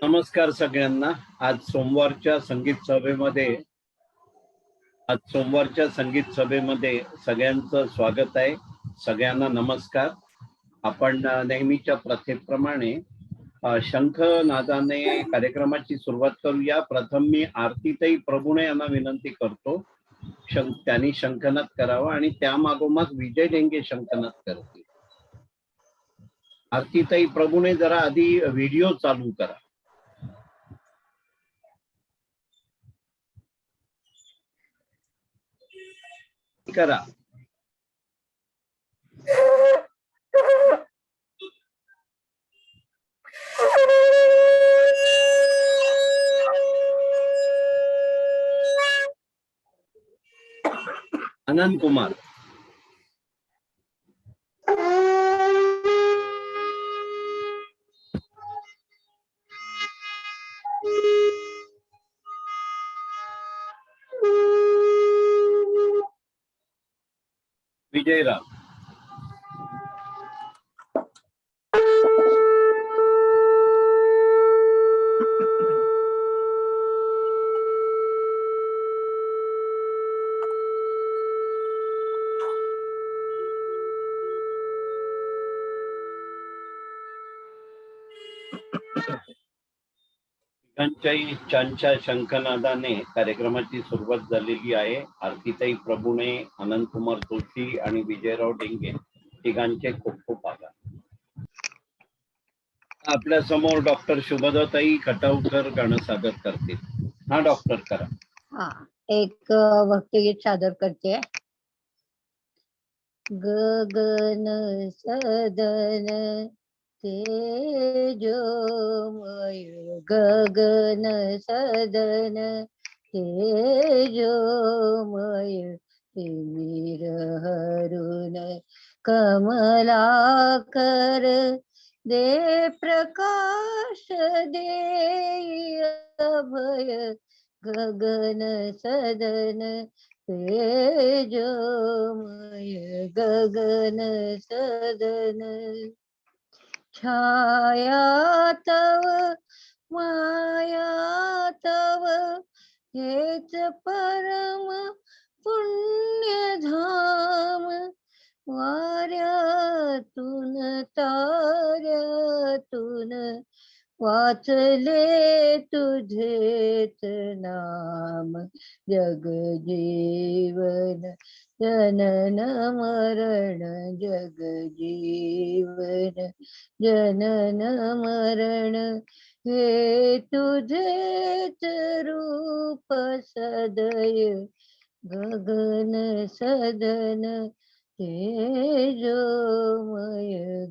नमस्कार सगळ्यांना. आज सोमवारच्या संगीत सभेमध्ये सगळ्यांचं स्वागत आहे. सगळ्यांना नमस्कार. आपण नेहमीच्या प्रथेप्रमाणे शंखनादाने कार्यक्रमाची सुरुवात करूया. प्रथम मी आरतीताई प्रभुणे यांना विनंती करतो त्यांनी शंखनाद करावा आणि त्यामागोमाग विजय डेंगे शंखनाद करतील. आरतीताई प्रभुणे जरा आधी व्हिडिओ चालू करा. करा. आनंद कुमार. विजयराव. त्यांच्या शंखनादाने कार्यक्रमाची सुरुवात झालेली आहे. आरतीताई प्रभुणे, आनंद कुमार जोशी आणि विजयराव डेंगे तिघांचे खूप खूप आभार. आपल्या समोर डॉक्टर शुभदाताई खटावकर गाणं सादर करतील. हा डॉक्टर करा. एक भक्तिगीत सादर करते. गगन सदन तेजोमय, गगन सदन तेजोमय, तिमिर हरुण कमलाकर दे प्रकाश देई अभय, गगन सदन तेजोमय, गगन सदन. छाया तव माया तव हेच परम पुण्यधाम, वाऱ्यातून ताऱ्यातून वाचले तुझेच नाम, जगजीवन जनन मरण, जगजीवन जनन मरण, हे तुझेच रूप सदय, गगन सदन तेजोमय,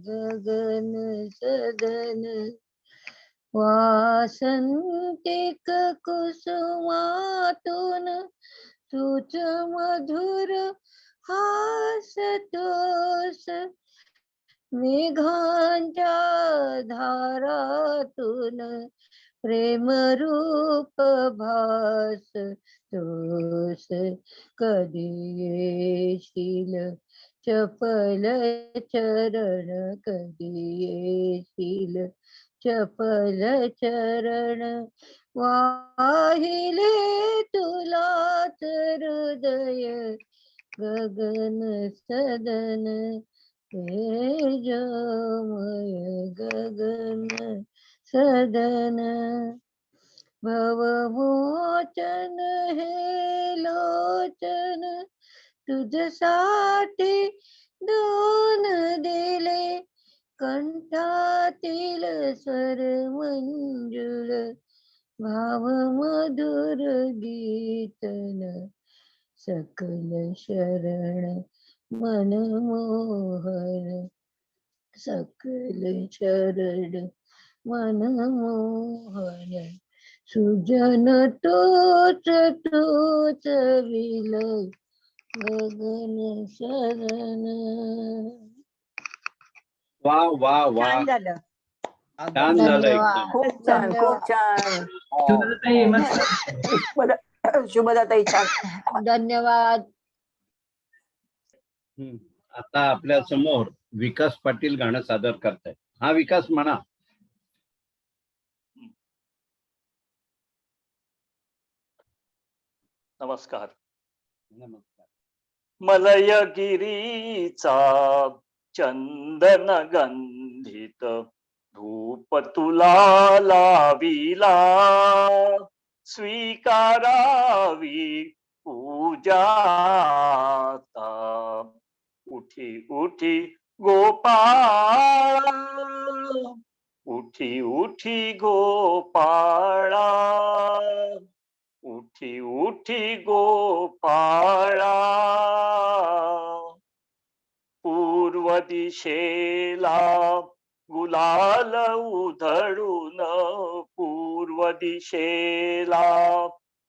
गगन सदन. वासंतिक कुसुमातून तुझ मधुर हासतोस, मेघांच्या धारातून प्रेमरूप भासतोस, कधी येशील चपल चरण, कधी येशील चपल चरण, वाहिले तुलाच हृदय, गगन सदन तेजोमय, गगन सदन. भवमोचन हे लोचन तुझसाठी दोन दिले, कंठातील स्वर मंजुळ भाव मधुर गीतन, सकल शरण मनमोहन, सकल शरण मनमोहन, सुजन तोच तोच विलय, गगन सदन. वा वा वा, छान झालं. छान झालं एकदम. खूप छान, खूप छान. शुभदाताई छान, धन्यवाद. आता आपल्या समोर विकास पाटील गाणं सादर करतायत. हा विकास म्हणा. नमस्कार. नमस्कार. मलयगिरीचा चंदन गंधित धूप तुला लाविला, स्वीकारावी पूजा आता. उठी उठी गोपाळा, उठी उठी गोपाळा, उठी उठी गोपाळा. पूर्व दिशेला गुलाल उधळून, पूर्व दिशेला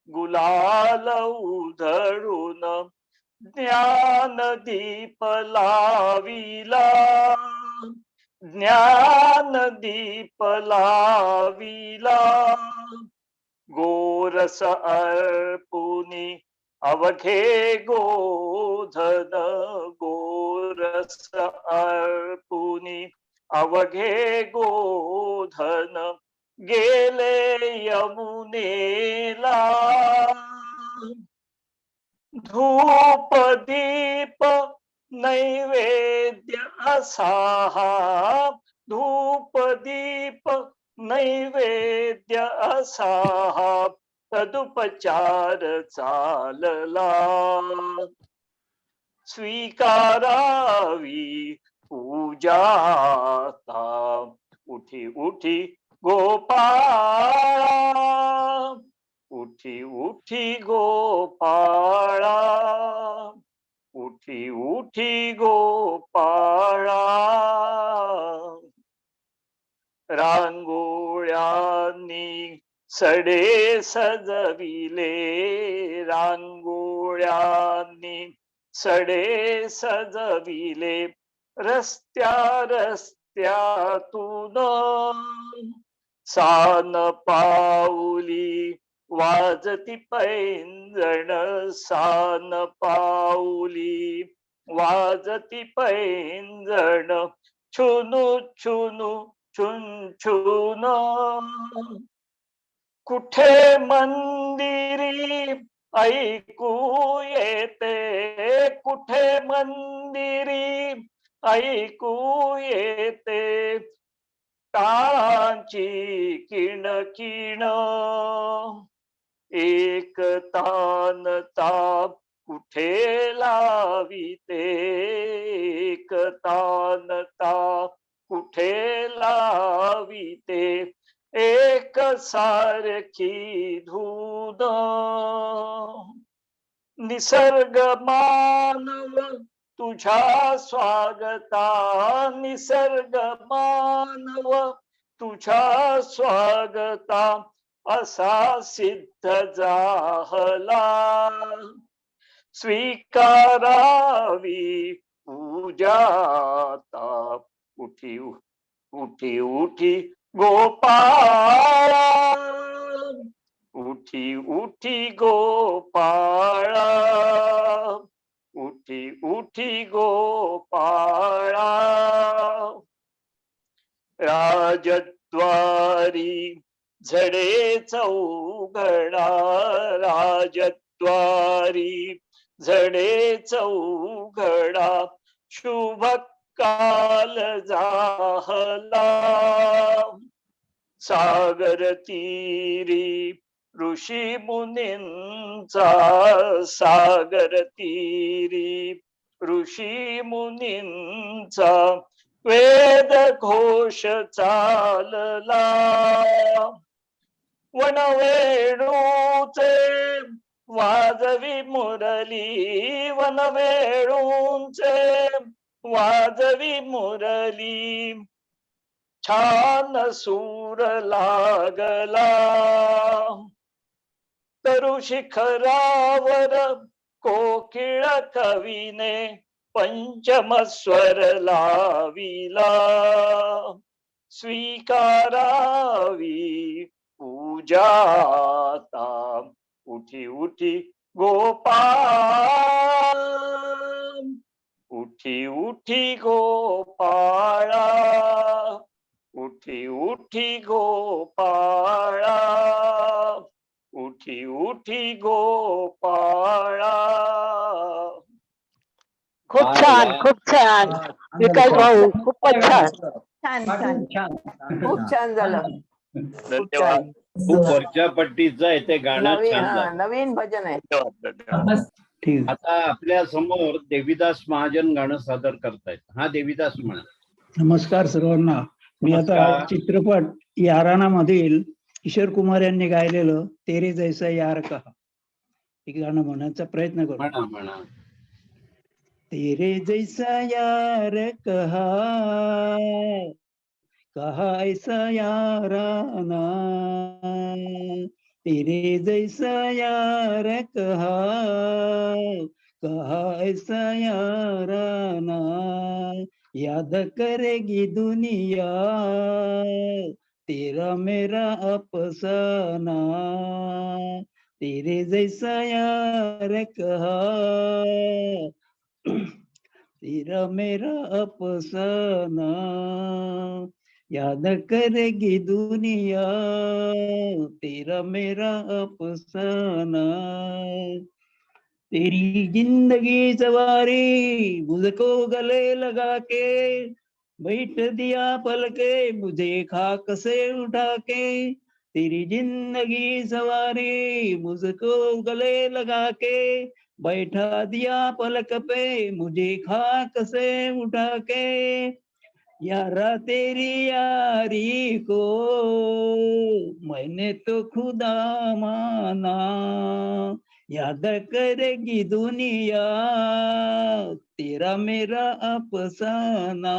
गुलाल उधळून ज्ञान दीप लाविला, ज्ञान दीप लाविला. गोरस अर्पुनी अवघे गोधन, गोरस अर्पुनी अवघे गोधन गेले यमुनेला. धूप दीप नैवेद्य असा हा, धूप दीप नैवेद्य असा हा तदुपचार चालला. स्वीकारावी पूजा आता. उठी उठी गोपाळा, उठी उठी गोपाळा, उठी उठी गोपाळा. रांगोळ्यांनी सडे सजविले, रांगोळ्यांनी सडे सजविले रस्त्या रस्त्यातून. सान पाऊली वाजती पैंजण, सान पाऊली वाजती पैंजण छुनू छुनू छुन छुन. कुठे मंदिरी ऐकू येते, कुठे मंदिरी ऐकू येते टाळांची किणकिण. एक तानता कुठे लाविते, एक तानता कुठे लाविते एक सारखी धून. निसर्ग मानव तुझ्या स्वागता, निसर्ग मानव तुझ्या स्वागता असा सिद्ध जाहला. स्वीकारावी पूजाता. उठी उठी उठी गोपाळा, उठी उठी गोपाळा, उठी उठी गोपाळा. राजद्वारी झडे चौघडा, राजद्वारी झडे चौघडा शुभ काल जाहला. सागर तीरी ऋषी मुनींचा, सागर तीरी ऋषी मुनींचा वेद घोष चालला. वनवेणूचे वाजवी मुरली, वनवेणूंचे वाजवी मुरली छान सूर लागला. तरु शिखरावर कोकिळ कवीने पंचम स्वर लाविला. स्वीकारावी पूजाता. उठी उठी गोपाळ, उठी उठी गोपाळा, उठी उठी गोपाळा, उठी उठी उठी गोपाळा. खूप वा, छान वा. खूप छान विकास भाऊ खूपच छान. छान छान खूप छान झालं. खूप धन्यवाद. छान. खूप वरच्या पट्टीचं आहे ते गाणं, नवीन छान झालं. नवीन भजन आहे. धन्यवाद धन्यवाद. आता आपल्या समोर देवीदास महाजन गाणं सादर करतायत. हा देवीदास म्हणा. नमस्कार सर्वांना. मी आता नमस्कार. चित्रपट याराना मधील किशोर कुमार यांनी गायलेलं तेरे जैसा यार कहा हे गाणं म्हणायचा प्रयत्न करतो. म्हणा म्हणा. तेरे जैसा यार कहा ऐसा याराना, तेरे जैसा यार कहा ऐसा याराना, याद करेगी दुनिया तेरा मेरा अफसाना, तेरे जैसा यार कहा तेरा मेरा अफसाना, याद करेगी दुनिया तेरा मेरा अफसाना, तेरी जिंदगी सवारी मुझको गले लगा के, बैठ दिया पलके मुझे खाक से उठा के, तेरी जिंदगी सवारी मुझको गले लगा के, बैठा दिया पलक पे मुझे खाक से उठा के, यारा तेरी यारी को मैंने तो खुदा माना, याद करेगी दुनिया तेरा मेरा अफसाना,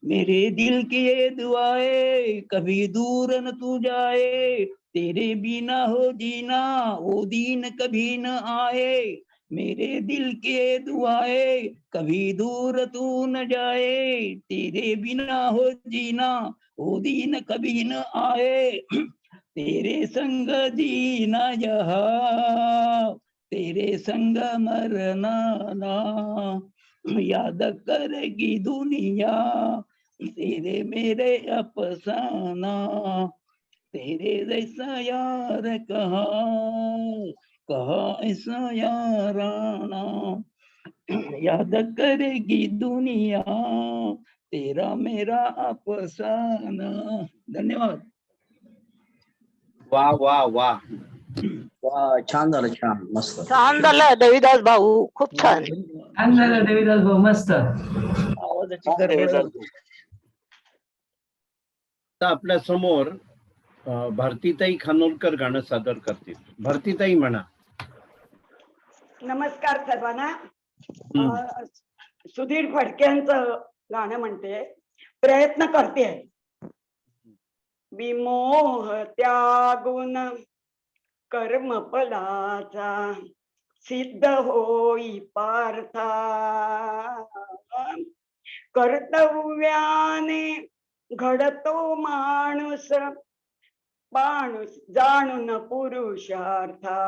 मेरे दिल की ये दुआएं कभी दूर न तू जाए, तेरे बिना हो जीना वो दिन कभी न आए, मेरे दिल की ये दुआएं कभी दूर तू न जाए, तेरे बिना हो जीना वो दिन कभी न आए, तेरे संग जीना यहाँ तेरे संग मरना ना, याद करेगी दुनिया तेरे मेरे अफसाना, तेरे जैसा यार कहा ऐसा याराना, याद करेगी दुनिया तेरा मेरा अफसाना. धन्यवाद. वा वा वा. वा, छान झालं, छान, मस्त. छान झालं देवीदास भाऊ खूप छान. छान झालं देवीदास भाऊ, मस्त. आवाजाची हा, देवीदास भाऊ. आता आपल्या समोर भारतीताई खानोलकर गाणं सादर करतील. भारतीताई म्हणा. नमस्कार सर्वांना. हम्म. सुधीर फडकेंचं गाणं म्हणते, प्रयत्न करते. विमोह त्यागुण कर्मफलाचा सिद्ध होई पार्था, कर्तव्याने घडतो माणूस जाणून पुरुषार्था,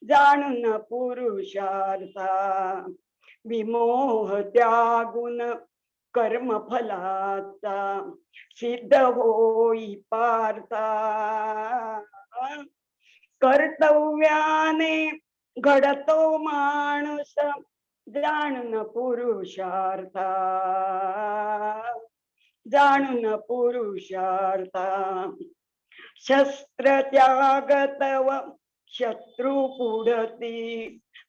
जाणून पुरुषार्था, विमोह त्यागुण कर्मफलाचा सिद्ध होई पार्था, कर्तव्याने घडतो माणूस जाणून पुरुषार्था, जाणून पुरुषार्था, शस्त्र त्याग तव शत्रू पुढती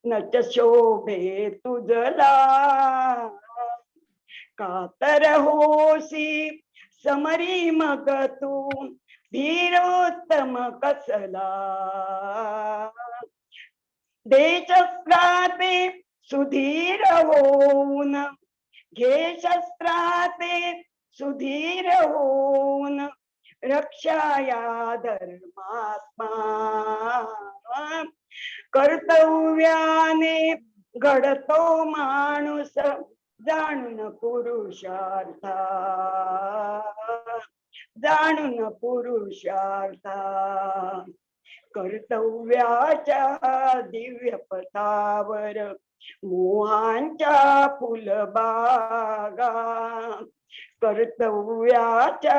नच शोभे तुझला, कातर होसी समरी मग तू धीरोत्तम कसला, दे शस्त्राते सुधीर होऊन घे शस्त्राते सुधीर होऊन, रक्षाया धर्मात्मा, कर्तव्याने घडतो माणूस जाणून पुरुषार्था, जाणून पुरुषार्था, कर्तव्याच्या दिव्य पथावर मोहांच्या फुलबागा कर्तव्याच्या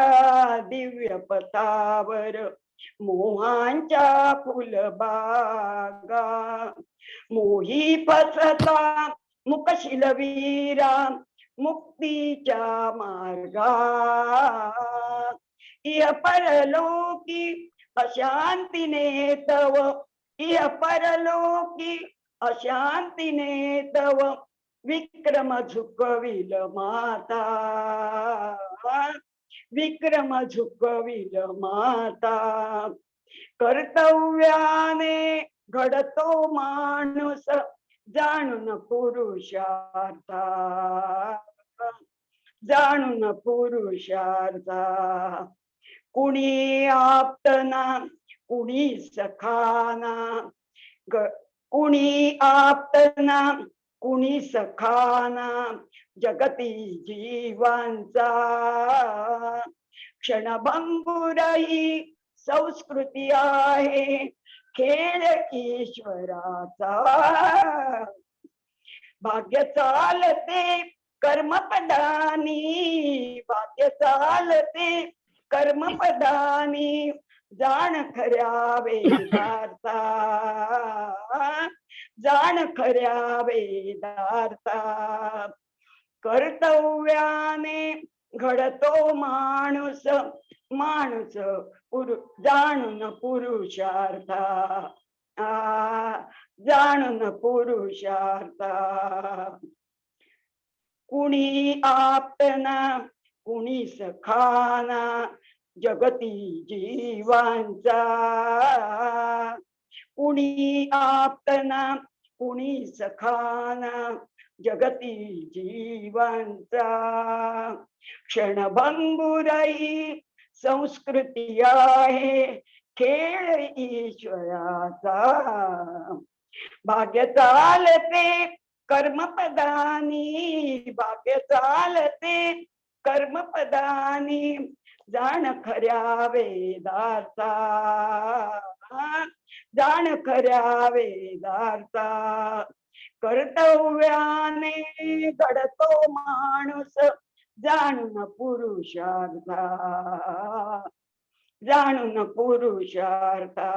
दिव्य पथावर मोहांच्या फुलबागा मोही फसता मुकशील वीरा मुक्तीच्या मार्गा इह परलोकी अशांतीने तव इह परलोकी अशांतीने तव विक्रम झुकविल माता विक्रम झुकविल माता कर्तव्याने घडतो माणूस जाणून पुरुषार्था जाणून पुरुषार्था कुणी आप्तना कुणी सखाना कुणी आप्तना कुणी सखाना जगती जीवांचा क्षणभंगुरही संस्कृती आहे खेळ ईश्वराचा भाग्य चालते कर्मपदानी भाग्य चालते कर्मपदानी जाण खऱ्या वेदार्था जाण खऱ्या वेदार्था कर्तव्याने घडतो माणूस माणूस जाणून पुरुषार्था जाणून पुरुषार्था कुणी आपना कुणी सखाना जगती जीवांचा कुणी आपना कुणी सखाना जगती जीवांचा क्षणभंगुरही संस्कृती आहे खेळ ईश्वराचा भाग्य चालते कर्मपदानी भाग्य चालते कर्मपदानी जाण खऱ्या वेदार्था जाण खऱ्या वेदार्था कर्तव्याने घडतो माणूस जाणून पुरुषार्था जाणून पुरुषार्था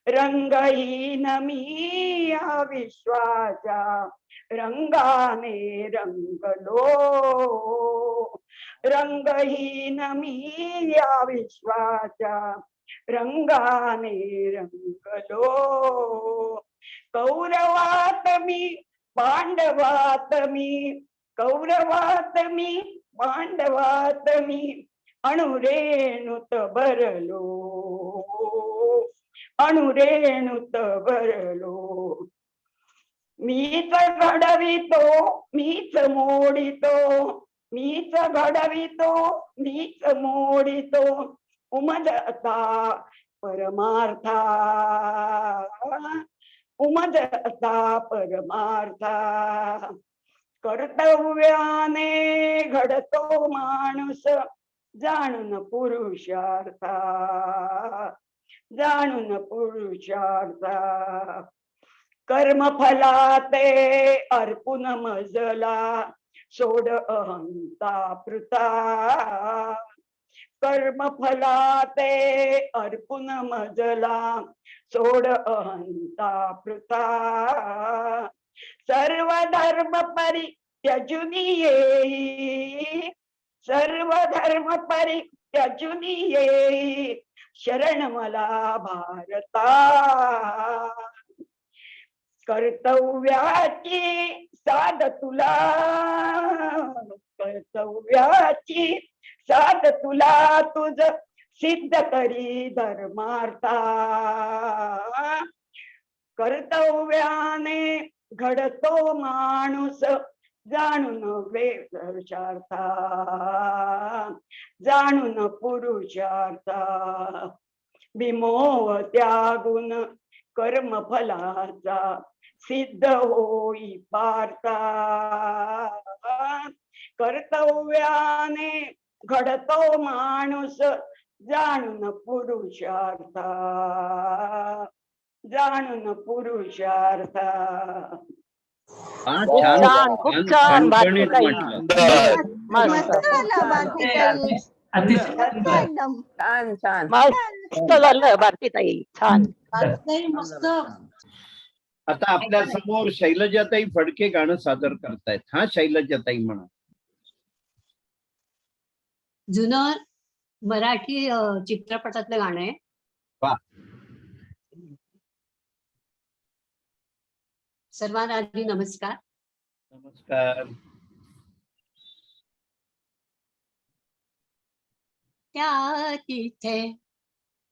रंगहीन मी या विश्वाच्या रंगाने रंगलो रंगहीन मी या विश्वाच्या रंगाने रंगलो कौरवात मी पांडवात मी कौरवात मी पांडवात मी अणुरेणुत भरलो अणुरेणुत भरलो मीच घडवितो मीच मोडितो मीच घडवितो मीच मोडितो उमजता परमार्था उमजता परमार्था कर्तव्याने घडतो माणूस जाणून पुरुषार्था जाणून पुरुषार्था कर्मफलाते अर्पुन मजला सोड अहंता पृथा कर्मफलाते अर्पुन मजला सोड अहंता पृथा सर्व धर्म परित्यजुनी येई सर्व धर्म परित्यजुनी येई शरण मला भारता कर्तव्याची साध तुला कर्तव्याची साध तुला तुझ सिद्ध करी धर्मार्था कर्तव्याने घडतो माणूस जाणून पुरुषार्था जाणून पुरुषार्था विमोह त्यागुण कर्मफलाचा सिद्ध होई पार्था कर्तव्याने घडतो माणूस जाणून पुरुषार्था जाणून पुरुषार्था हा खूप छान छान, खूप छान. खणखणीत भारतीताई म्हटलं. मस्त अतिशय सुंदर. छान छान मस्त झालं भारतीताई. छान. आता आपल्या समोर शैलजाताई फडके गाणं सादर करतायत. हा शैलजाताई म्हणा. जुनं मराठी चित्रपटातलं गाणं आहे. वा. सर्वांना आधी नमस्कार. नमस्कार. त्या तिथे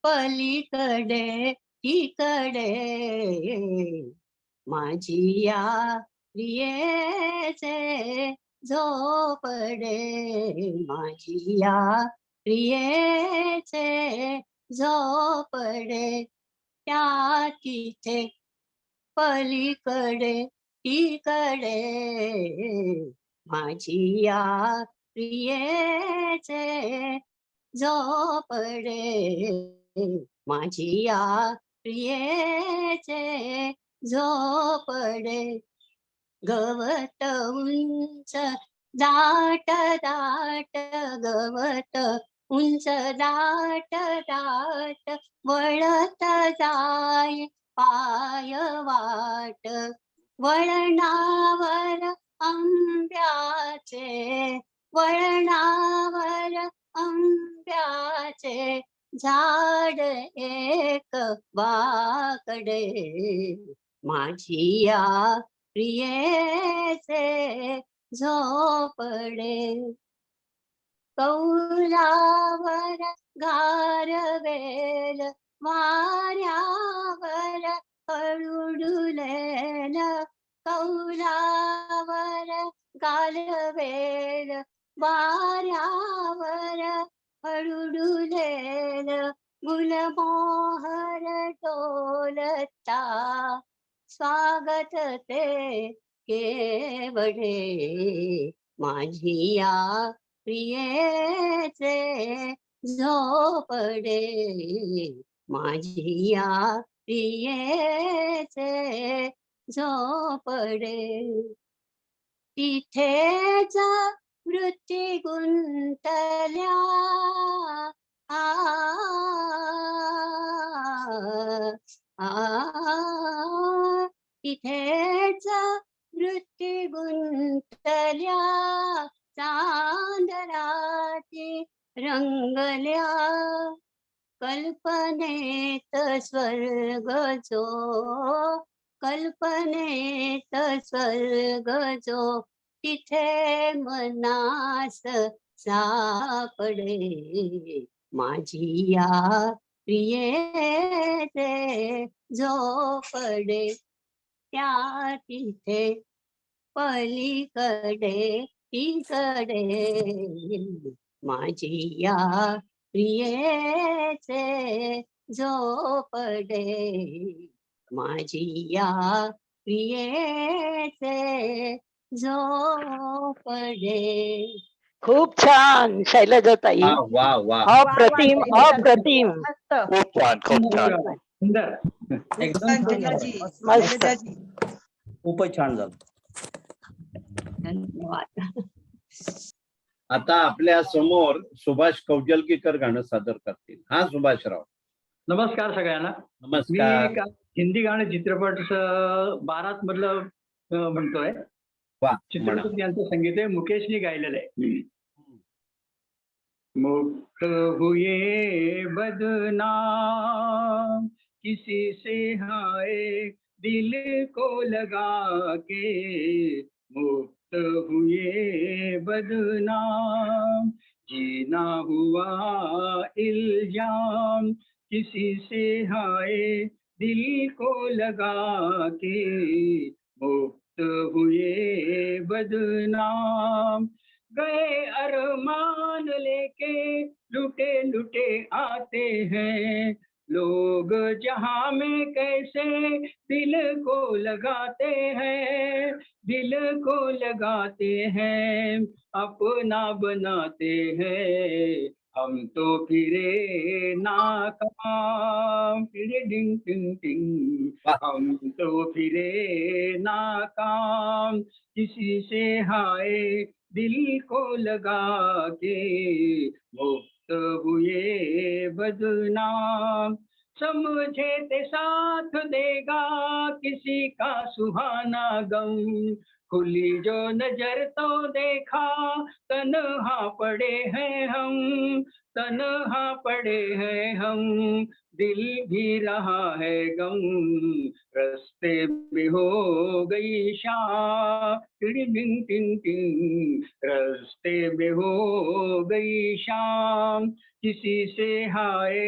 पलीकडे तिकडे माझी या प्रियेचे झोपडे, माझी या प्रियेचे झोपडे. त्या तिथे पलीकडे तिकडे माझी या प्रियेचे झोपडे, माझी या प्रियेचे झोपडे. गवत उंच दाट दाट, गवत उंच दाट दाट, वळत जाय पाय वाट, वळणावर आंब्याचे, वळणावर आंब्याचे झाड एक वाकडे, माझी या प्रियेचे झोपडे. कौलावर गारवेल वाऱ्यावर हळुडुलेल, कौलावर गारवेल वाऱ्यावर हळुडुलेल, गुलमोहर डोलता स्वागत ते केवढे, माझी या प्रियेचे झोपडे, माझी या प्रियेचे झोपडे. तिथेच वृत्ती गुंतल्या तिथेच वृत्ती गुंतल्या, चांदराती रंगल्या, कल्पनेत स्वर्ग जो, कल्पनेत स्वर्ग जो, तिथे मनास सापडे, माझी या प्रियेचे झोपडे. त्या तिथे पलीकडे तिकडे माझी या प्रियेचे झोपडे, माझी या प्रियेचे झोपडे. खूप छान शैलजाताई. वा वा वा. अप्रतिम अप्रतिम. मस्त खूप छान, खूप छान. सुंदर. एकदम मस्त. खूपच छान झालं. धन्यवाद. आता आपल्या समोर सुभाष कौजलगीकर गाणं सादर करतील. हा सुभाषराव. नमस्कार सगळ्यांना. मी नमस्कार. एक हिंदी गाणं चित्रपट बारात मधलं म्हणतोय. वा म्हणा. चित्रपट यांचं संगीत आहे, मुकेशनी गायलेलं आहे. मुक्त हुए बदनाम किसी से हाय दिल को लगा के, मुक्त हुए बदनाम जीना हुआ इल्जाम किसी से हाय दिल को लगा के, मुक्त हुए बदनाम गए अरमान लेके लुटे लुटे आते हैं लोग जहां में कैसे दिल को लगाते हैं, दिल को लगाते हैं अपना बनाते हैं हम तो फिरे नाकाम, फिरे डिंग टिंग टिंग। हम तो फिरे नाकाम, किसी से हाय दिल को लगा के, मुक्त हुए बदनाम। समझे ते साथ देगा किसी का सुहाना गम, खुली जो नजर तो देखा तन्हा पड़े हैं हम, तन्हा पड़े हैं हम। दिल भी रहा है गम, रास्ते में हो गई शाम, टिंग टिंग टिंग टिंग। रास्ते में हो गई शाम, किसी से हाय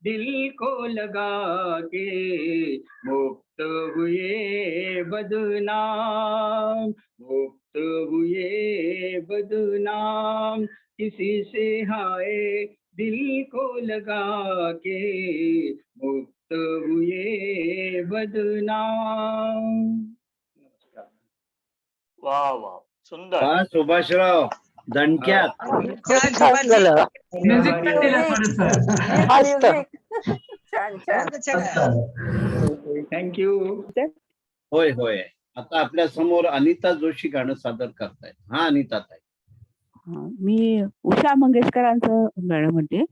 दिल को लगा के, मुक्त हुए बदनाम, मुक्त हुए बदनाम। किसी से हाय दिल को लगा के, मुक्त हुए बदनाम। वा वा, सुंदर. वा सुभाषराव दणक्यात. खूप छान झालं. म्युझिक पण दिलं थोडंसं. मस्त. छान छान. थँक्यू. होय होय. आता आपल्या समोर अनिता जोशी गाणं सादर करतायत. हा अनिता ताई मी उषा मंगेशकरांचं गाणं म्हणते.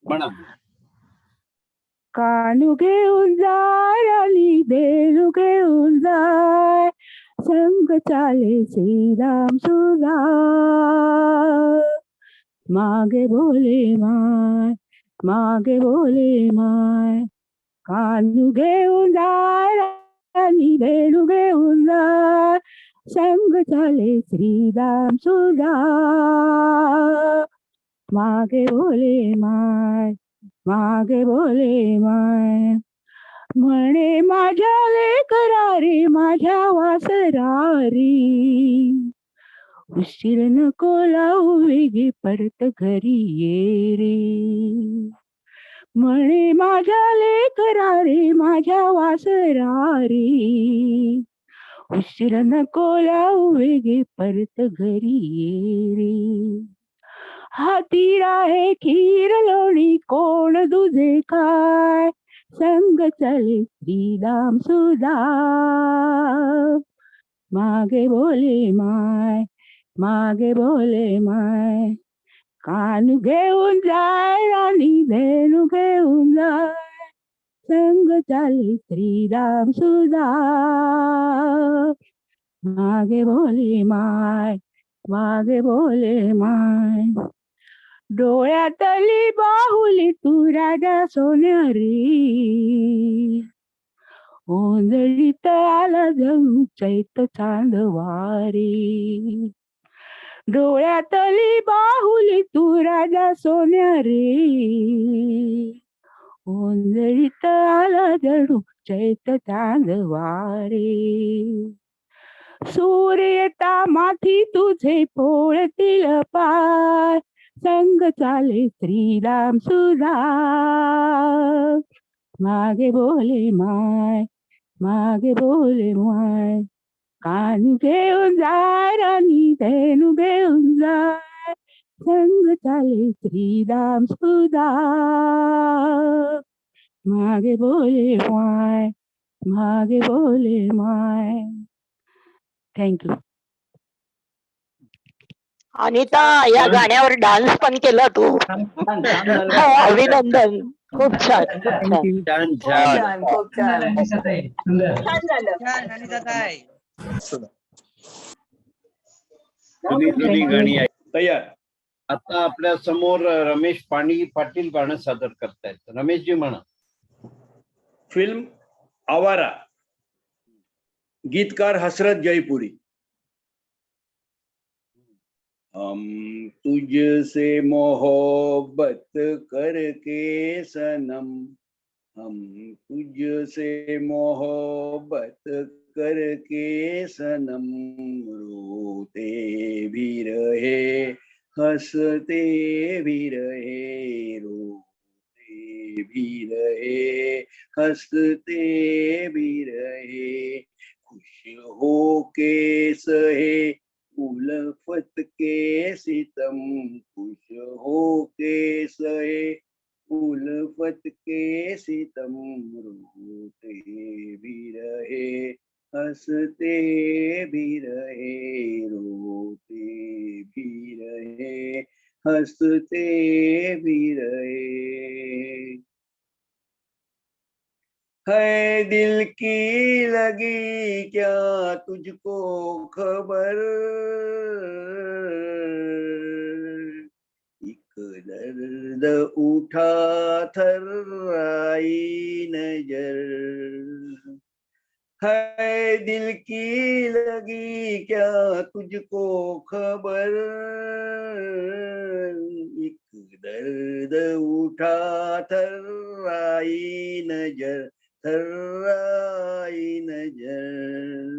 म्हणा. कानू घेऊन जाय आणि बेलू घेऊन जाय, संग चाले श्रीराम सुधा. मागे बोले माय, मागे बोले माय. कानू घेऊन जाय आणि बेलू घेऊन जाय, संग चाले श्रीराम सुधा. मागे बोले माय, मागे बोले माय. म्हणे माझ्या लेकरा रे माझ्या वासरारी, उशीर नको लावू वेगी परत घरी ये रे. म्हणे माझ्या लेकरा रे माझ्या वासरारी, उशीर नको लावू वेगी परत घरी ये रे. हाती आहे खीर लोणी कोण दुजे काय, संग चले श्रीराम सुधा. मागे बोले माय, मागे बोले माय. कानू घेऊन जाय राणी धेनू घेऊन जाय, संग चाले श्रीराम सुधा. मागे बोले माय, मागे बोले माय. डोळ्यातली बाहुली तू राजा सोन्यारी, ओंजळीत आला जणू चैत चांदवारी. डोळ्यातली बाहुली तू राजा सोन्यारी, ओंजळीत आला जणू चैत चांदवारी. सूर्यता माथी तुझे पोळतील पाय, संग चाले श्रीराम सुधा. मागे बोले माय, मागे बोले माय. कानू घेऊन जाय राणी धेनू घेऊन जाय, संग चाले श्रीराम सुधा. मागे बोले माय, मागे बोले माय. थँक्यू. अनिता या गाण्यावर डान्स पण केला तू. अभिनंदन. खूप छान, खूप छान. छान खूप छान. छान, खूप छान. अनिताताई, सुंदर. छान झालं. जुनी जुनी गाणी आहे. तयार. आता आपल्या समोर रमेश पाटील गाणं सादर करतायत. रमेशजी म्हणा. फिल्म आवारा, गीतकार हसरत जयपुरी. हम तुझसे मोहब्बत करके सनम, हम तुझसे मोहब्बत करके सनम, रोते भी रहे हंसते भी रहे, रोते भी रहे हंसते भी रहे, खुश हो के सहे उलफत के सितम खुश हो के सहे, उलफत के सितम रोते भी रहे, हंसते भी रहे, रोते भी रहे, हंसते भी रहे। है दिल की लगी क्या तुझको खबर, एक दर्द उठा थर्राई नजर, है दिल की लगी क्या तुझको खबर, एक दर्द उठा थर्राई नजर, थर्राई नजर।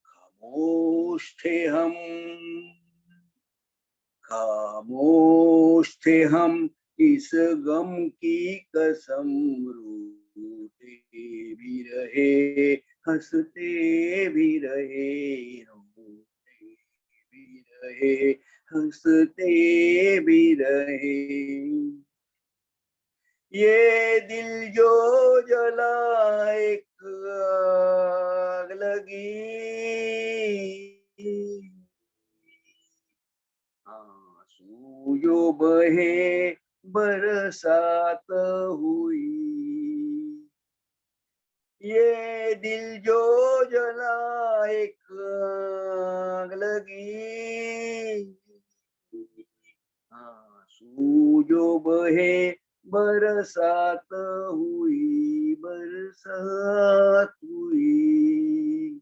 खामोश थे हम, खामोश थे हम इस गम की कसम, रोते भी रहे, हंसते भी रहे, रोते भी रहे, हंसते भी रहे। ये दिल जो जला एक आग लगी, आंसू जो बहे बरसात हुई, ये दिल जो जला एक आग लगी, आंसू जो बहे बरसात हुई, बरसात हुई।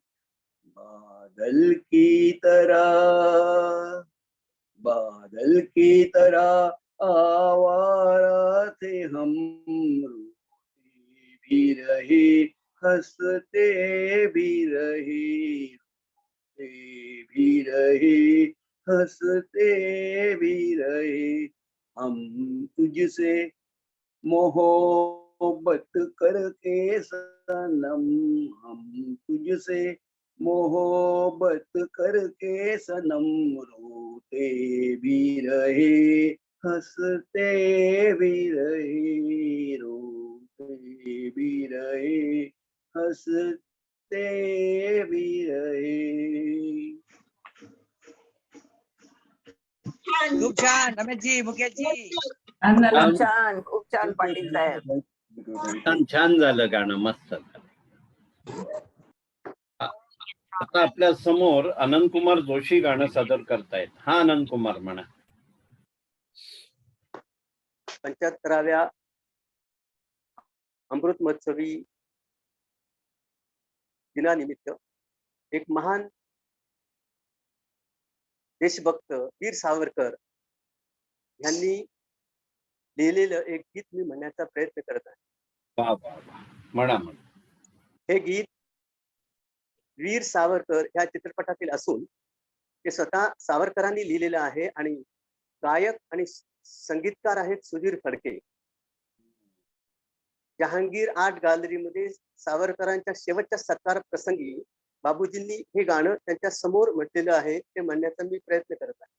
बादल की तरह, बादल की तरह आवारा थे हम, रोते भी रहे, हंसते भी रहे, रोते भी रहे, हंसते भी रहे। हम तुझसे मोहब्बत करके सनम, हम तुझसे मोहब्बत करके सनम, रोते भी रहे, हंसते भी रहे, रोते भी रहे, हंसते भी रहे। खूप छान रमेशजी, मुकेशजी. छान खूप खूप छान पाटील साहेब. छान छान झालं गाणं, मस्त झालं. आता आपल्या समोर अनंत कुमार जोशी गाणं सादर करतायत. हा अनंत कुमार म्हणा. 75व्या अमृत महोत्सवी दिनानिमित्त एक महान देशभक्त वीर सावरकर यांनी लिहिलेलं एक गीत मी म्हणण्याचा प्रयत्न करत आहे. वा वा वा, म्हणा म्हणा. हे गीत वीर सावरकर ह्या चित्रपटातील असून ते स्वतः सावरकरांनी लिहिलेलं आहे आणि गायक आणि संगीतकार आहेत सुधीर फडके. जहांगीर आर्ट गॅलरीमध्ये सावरकरांच्या शेवटच्या सत्कार प्रसंगी बाबूजींनी हे गाणं त्यांच्या समोर म्हटलेलं आहे, ते म्हणण्याचा मी प्रयत्न करत आहे.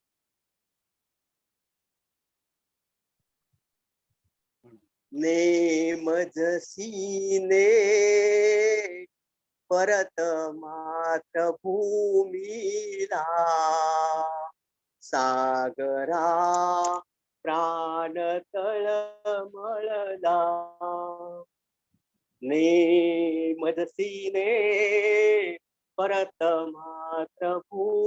नेम जसीने परत मातृभूमीला, सागरा प्राण तळमळला, नेम जसीने परत मातृभूमीला,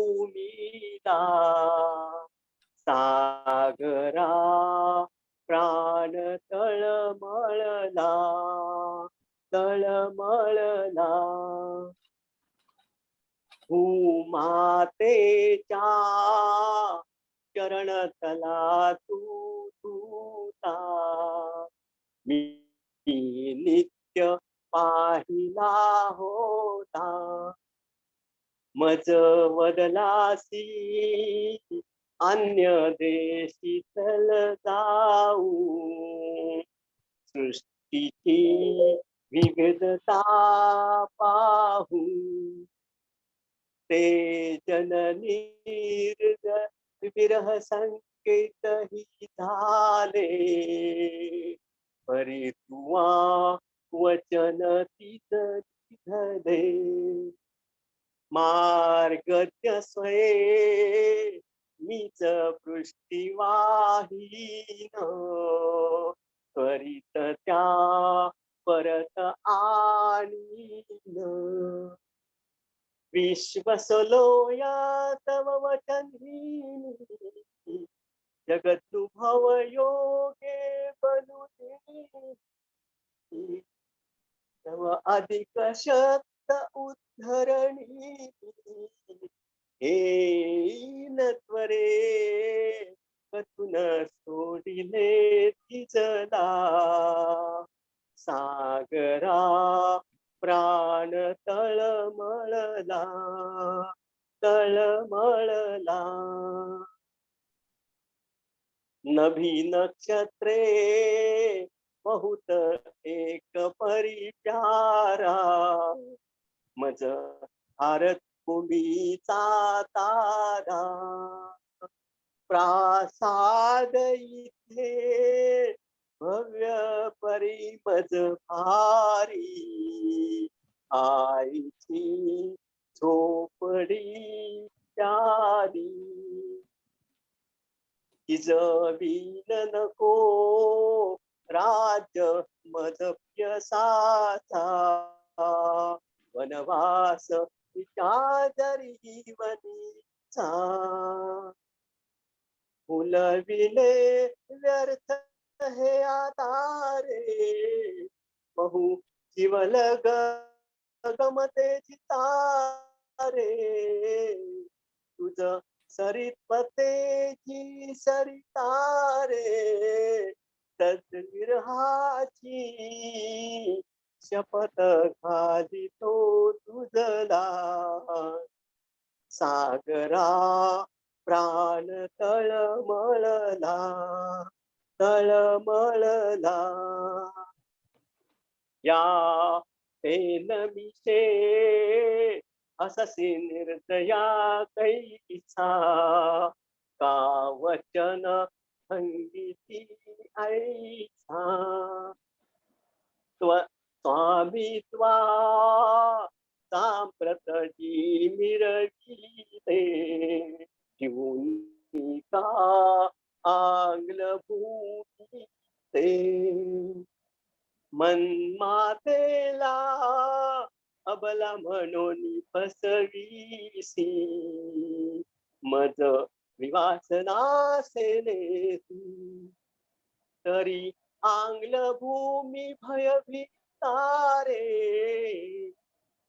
सागरा प्राण तळमळला, तळमळला. भूमातेच्या चरण तला तू तुता, मी नित्य पाहिला होता. मज वदलासी अन्य देशी चल जाऊ, सृष्टीची विविधता पाहू, ते जननी विरह संकेत ही झाले परी तुवा वचन तीत धले मार्गद्य स्वये मीच पृष्ठीवाहीन करीत त्या परत आणीन विश्वसलोया तव वचनहीनी जगदुभव योगे बलुनी तव अधिक शक्त उद्धरणी येईन त्वरे कथून सोडिले तिजला सागरा प्राण तळमळला तळमळला नभी नक्षत्रे बहुत एक परी प्यारा मज भारत कुंडीचा तारा प्रासाद इथे भव्य परी मज भारी आईची झोपडी प्यारी इजवीन नको राज्य मदप्यसाचा वनवास विचारी वनीचा फुलविले व्यर्थ हे आतारे बहु जीवल गमते चितारे तुझ सरित पतेची सरितारे तद्विरहाची शपथ घाली तो तुझला सागरा प्राण तळमळला तळमळला या तेलमिशे अससी निर्दया कैसा का वचन संगीती ऐसा स्वामित्वा सांप्रत जी मिरविले जीवनी का आंग्ल भूमी ते मनमातेला अबला म्हणून फसवीसी मज विवासनासेने तरी आंग्ल भूमी भयभीतारे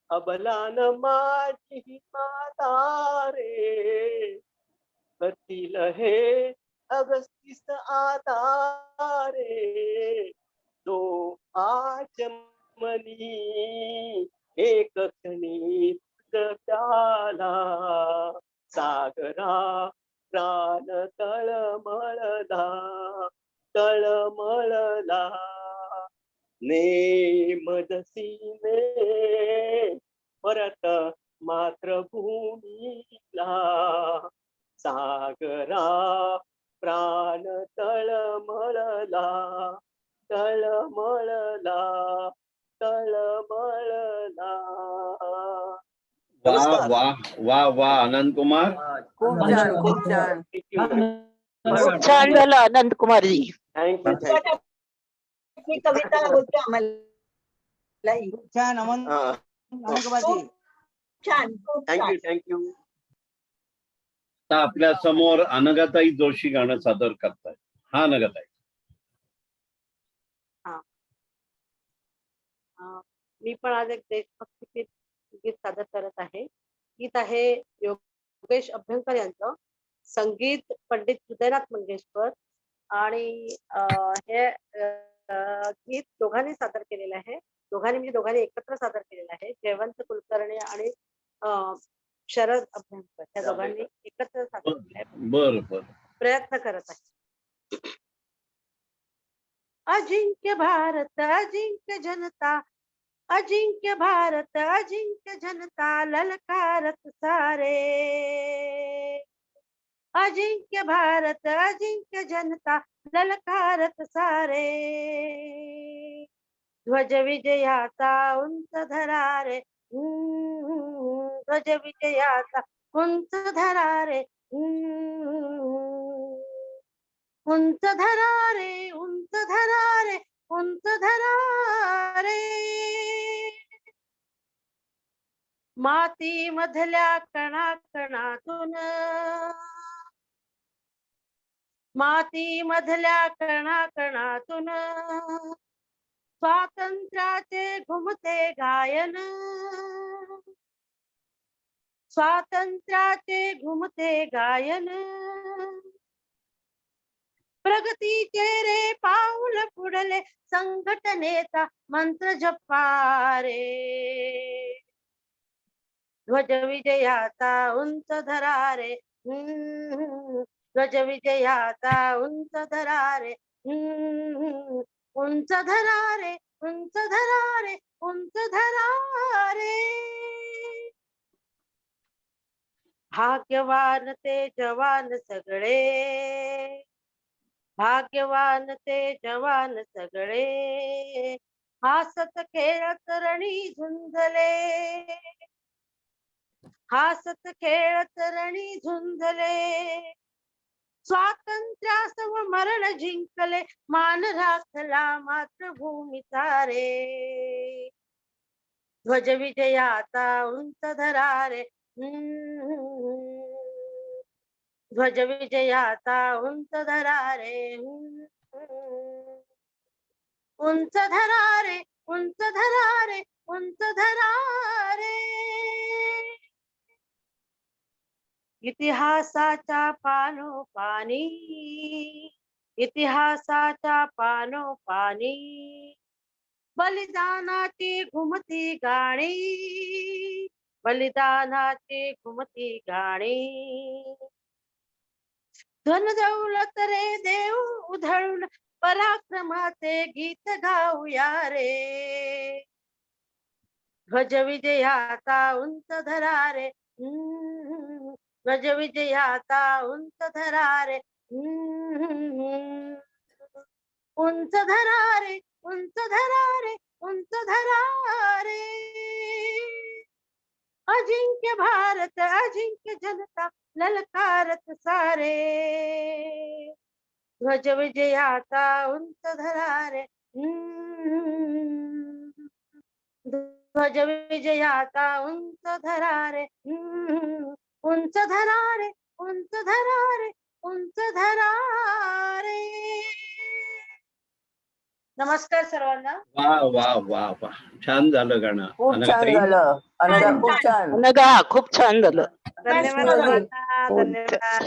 अबलान माझी मातारे कथील हे अगस्तीस आतारे तो आचमनी एक क्षणी प्याला सागरा प्राण तळमळला तळमळला नेमदसीने परत मातृभूमीला सागरा प्राण तळमळला तळमळला तळमळला. वा वा वा वा आनंद कुमार खूप छान खूप छान खूप छान झालं अनंत कुमारजी. Thank you thank you. ही कविता होती आम्हाला छान छान खूप थँक्यू छान. थँक्यू. आता आपल्या समोर अनघाताई जोशी गाणं सादर करतायत. हा अनघाताई. मी पण आज एक देशभक्ती गीत सादर करत आहे. गीत आहे योगेश अभ्यंकर यांचं, संगीत पंडित हृदयनाथ मंगेशकर आणि हे गीत दोघांनी सादर केलेलं आहे. दोघांनी एकत्र सादर केलेलं आहे. जयवंत कुलकर्णी आणि शरद अभ्यंकर या दोघांनी एकत्र सादर केलेलं आहे. बर बर. प्रयत्न करत आहे. अजिंक्य भारत अजिंक्य जनता, अजिंक्य भारत अजिंक्य जनता ललकारत सारे, अजिंक्य भारत अजिंक्य जनता ललकारत सारे, ध्वज विजयाचा उंच धरा रे, ध्वज विजयाचा उंच धरा रे, उंच धरा रे, उंच धरा रे, उंच धरा रे. माती मधल्या कणाकणातून, माती मधल्या कणाकणातून स्वातंत्र्याचे घुमते गायन, स्वातंत्र्याचे घुमते गायन. प्रगतीचे रे पाऊल पुढले संघटनेचा मंत्र जपा रे, ध्वज विजयाचा उंच धरा रे, ध्वज विजयाचा उंच धरा रे, उंच धरा रे, उंच धरा रे, उंच धरा रे. भाग्यवान ते जवान सगळे, भाग्यवान ते जवान सगळे, हासत खेळत रणी झुंजले, हासत खेळत रणी झुंजले. स्वातंत्र्यास व मरण जिंकले, मान राखला मातृभूमीचा रे, ध्वज विजयाचा उंच धरा रे, ध्वज विजयाचा उंच धरा रे, उंच धरा रे, उंच धरा रे, उंच धरा रे. इतिहासाच्या पानोपानी, इतिहासाच्या पानोपानी बलिदानाची घुमती गाणी, बलिदानाची घुमती गाणी. धन दौलत रे देऊ उधळून पराक्रमाचे गीत गाऊया रे, ध्वज विजयाचा उंच धरा रे, ध्वज विजयाचा उंच धरा रे, उंच धरा रे, उंच धरा रे, उंच धरा रे. अजिंक्य भारत अजिंक्य जनता ललकारत सारे, ध्वज विजयाचा उंच धरा रे, ध्वज विजयाचा उंच धरा रे, उंच धरा रे, उंच धरा रे, उंच धरा रे. नमस्कार सर्वांना. वा वा वा वा, छान झालं गाणं. खूप छान अनघाताई? झालं अनघा, खूप छान. अनघा खूप छान झालं. धन्यवाद सर्वांना, धन्यवाद.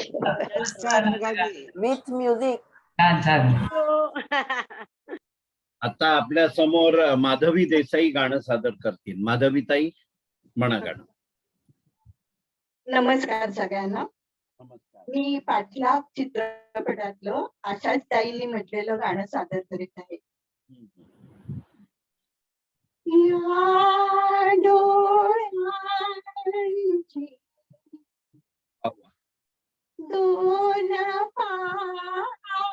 With music. छान छान. आता आपल्या समोर माधवी देसाई गाणं सादर करतील. माधवीताई म्हणा गाणं. नमस्कार सगळ्यांना. नमस्कार. मी पाठलाग चित्रपटातलं आशाच ताईंनी म्हटलेलं गाणं सादर करीत आहे. या डोळ्यांची दोन पाखरे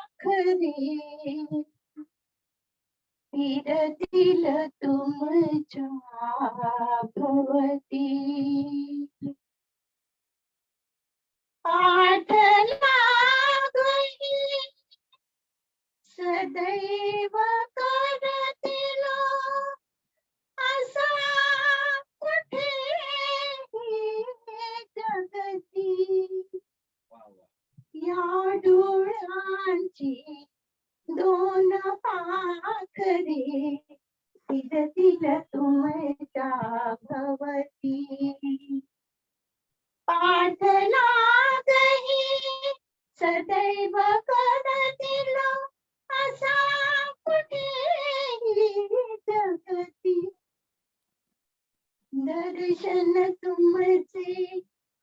फिरतील तुमच्या भोवती, पाठ लागली सदैव करतील असा कुठेही जगती. या डोळ्यांची दोन पाखरे फिरतील तुमच्या भवती, पाठ लागही सदैव करतील असा कुठेही जगती. दर्शन तुमचे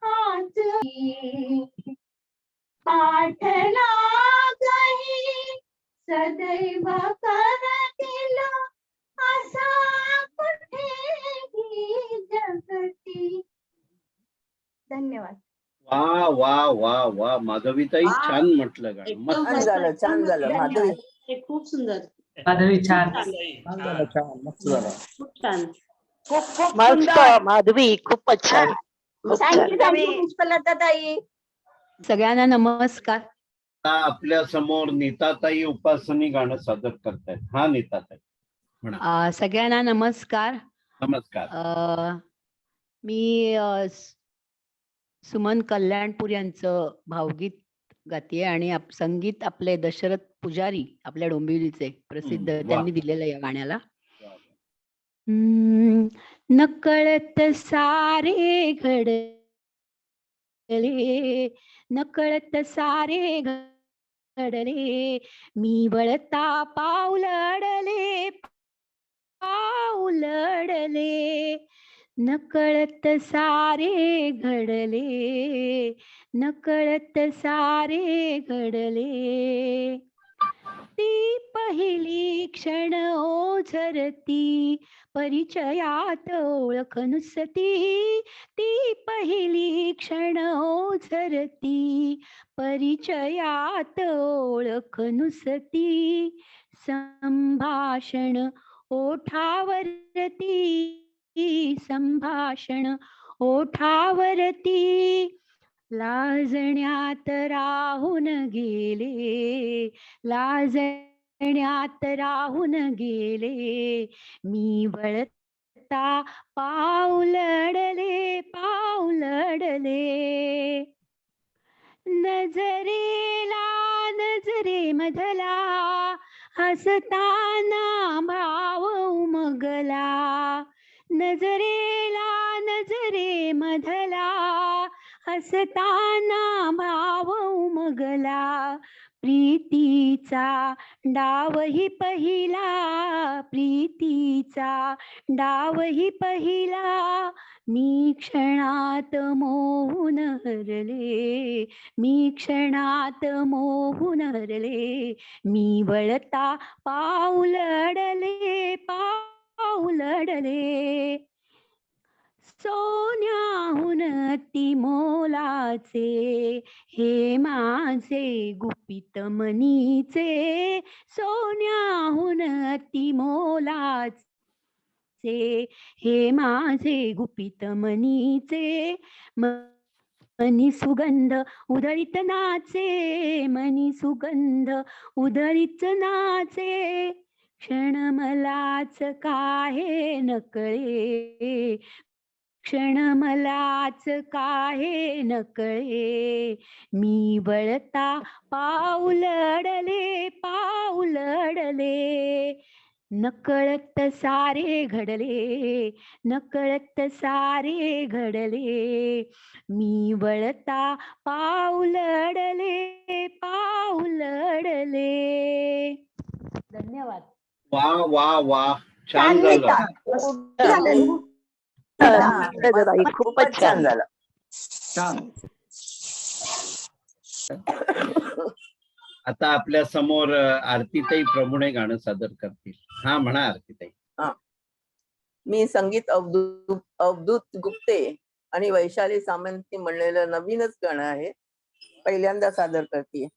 हाच पाठ लागही सदैव करतील असा कुठेही जगती. धन्यवाद. वा वा वा वा माधवीताई छान म्हटलं गाणं एकदम मस्त. छान झालं, छान झालं. माधवी ते खूप सुंदर. माधवी छान. खूप छान. खूप खूप मस्त सुंदर. माधवी, खूपच छान. खूप छान. थँक्यू थँक्यू पुष्पलता ताई. सगळ्यांना नमस्कार. आता आपल्या समोर नीताताई उपासनी गाणं सादर करतायत. हा नीताताई म्हणा. सगळ्यांना नमस्कार. नमस्कार. मी सुमन कल्याणपूर यांचं भावगीत गाते आणि संगीत आपले दशरथ पुजारी आपल्या डोंबिवलीचे प्रसिद्ध वा. त्यांनी दिलेलं या गाण्याला. वा. नकळत सारे घडले, नकळत सारे घडले, मी वळता पाऊल अडले, पाऊल अडले, नकळत सारे घडले, नकळत सारे घडले, ती पहिली क्षण ओझरती, परिचयात ओळख नुसती, ती पहिली क्षण ओझरती, परिचयात ओळख नुसती, संभाषण ओठावरती, संभाषण ओठावरती, लाजण्यात राहून गेले, लाजण्यात राहून गेले, मी वळता पाऊल अडले, पाऊल अडले, नजरेला नजरे मधला हसताना भाव उमगला, नजरेला नजरे मधला हसताना भाव उमगला, प्रीतीचा डावही पहिला, प्रीतीचा डावही पहिला, मी क्षणात मोहून हरले, मी क्षणात मोहून हरले, मी वळता पाऊल अडले, पाऊल अडले, सोन्याहून अति मोलाचे हे माझे गुपित मनीचे, सोन्याहून अति मोलाचे हे माझे गुपित मनीचे, मनी सुगंध उधळीत नाचे, मनी सुगंध उधळीत नाचे, क्षण मलाच काहे नकळे, क्षण मलाच काहे नकळे, मी वळता पाऊल अडले, पाऊल अडले, नकळत सारे घडले, नकळत सारे घडले, मी वळता पाऊल अडले, पाऊल अडले. धन्यवाद. वा वा वा छान छान झालं. नीता. ताई, खूपच छान झालं. आता आपल्या समोर आरतीताई प्रभुणे गाणं सादर करतील. हा म्हणा आरतीताई. मी संगीत अवधूत गुप्ते आणि वैशाली सामंतनी म्हणलेलं नवीनच गाणं आहे, पहिल्यांदा सादर करते.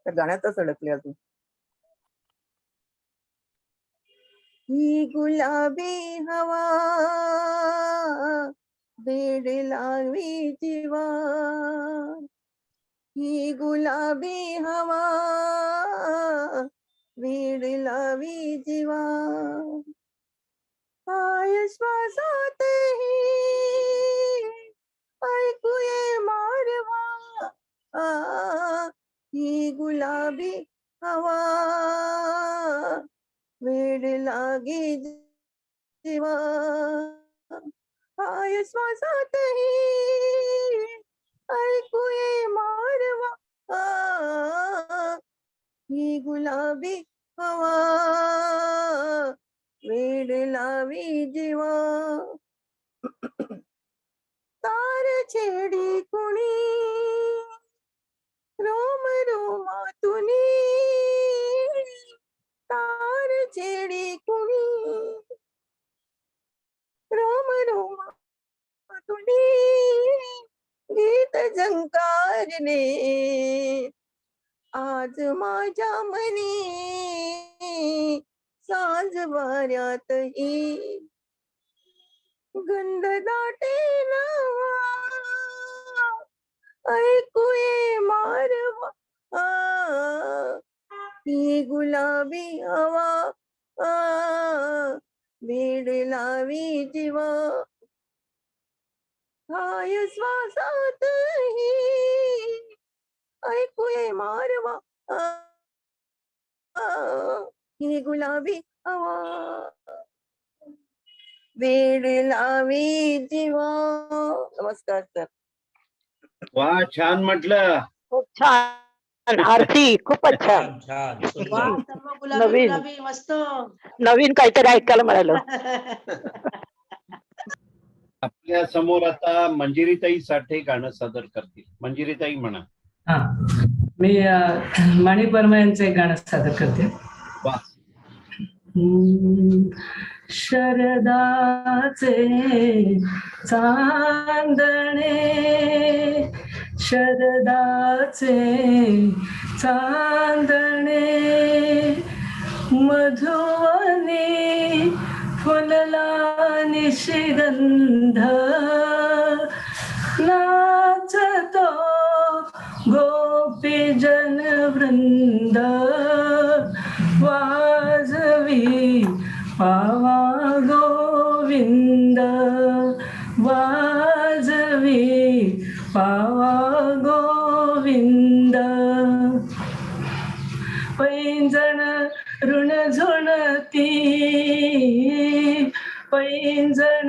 गाण्यातच अडकले अजून. ही गुलाबी हवा वेड लावी जीवा, ही गुलाबी हवा वेड लावी जीवा, पाय श्वासातही ऐकूये मारवा, ही गुलाबी हवा वेड लागी जीवा, पाय श्वासातही ऐकूये मारवा, ही गुलाबी हवा वेड लावी जीवा, तार छेडी कुणी रोम रोमातुनी, तार छेडी कुणी मातुंडी गीत झंकारले आज माझ्या मनी साज वाऱ्यातही गंध दाटेला ऐकूये मारवा ही गुलाबी हवा वेड लावी जीवा हाय श्वासातही ऐकूये मारवा ही गुलाबी हवा वेड लावी जीवा. नमस्कार सर. वा, छान म्हटलं. खूप छान आरती, खूपच छान. वा, सर्व गुलाबी नवीन. गुलाबी मस्त. नवीन काहीतरी ऐकायला मिळालं. आपल्या समोर आता मंजिरीताई साठे गाणं सादर करतील. मंजिरीताई म्हणा. हा, मी मणी परमा यांचं एक गाणं सादर करते. वा. शरदाचे चांदणे शरदाचे चांदणे मधुवनी फुलला निशिगंध नाचतो गोपी जन वृंद वाजवी पावा गोविंद वाजवी पावा गोविंद पैंजण ऋण झुणती पैंजण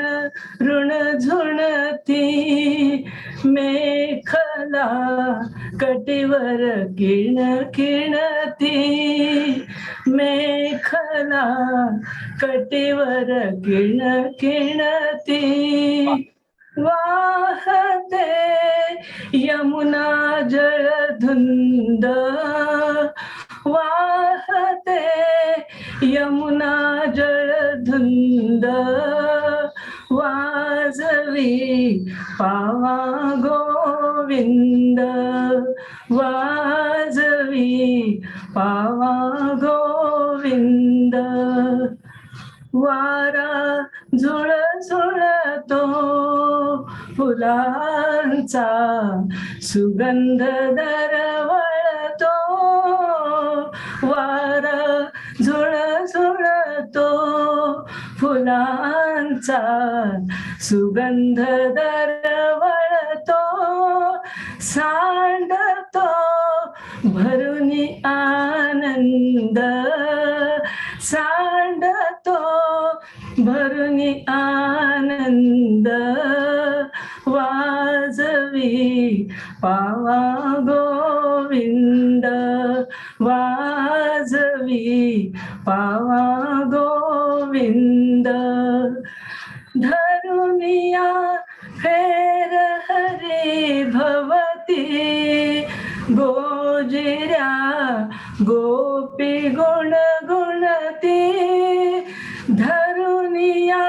ऋण झुणती मेखला कटीवर किण किणती मेखला कटीवर किण किणती वाहते यमुना जळधुंद वाहते यमुना जळधुंद वाजवी पावा गोविंद वाजवी पावा गोविंद वारा झुळ झुळतो फुलांचा सुगंध दरवळतो वारा झुळ झुळतो फुलांचा सुगंध दरवळतो सांडतो भरुनी आनंद सांडतो भरुनी आनंद वाजवी पावा गोविंद वाजवी पावा गोविंद धरुनिया फेर हरी भवती गोजिऱ्या गोपी गुण गुणती धरुनिया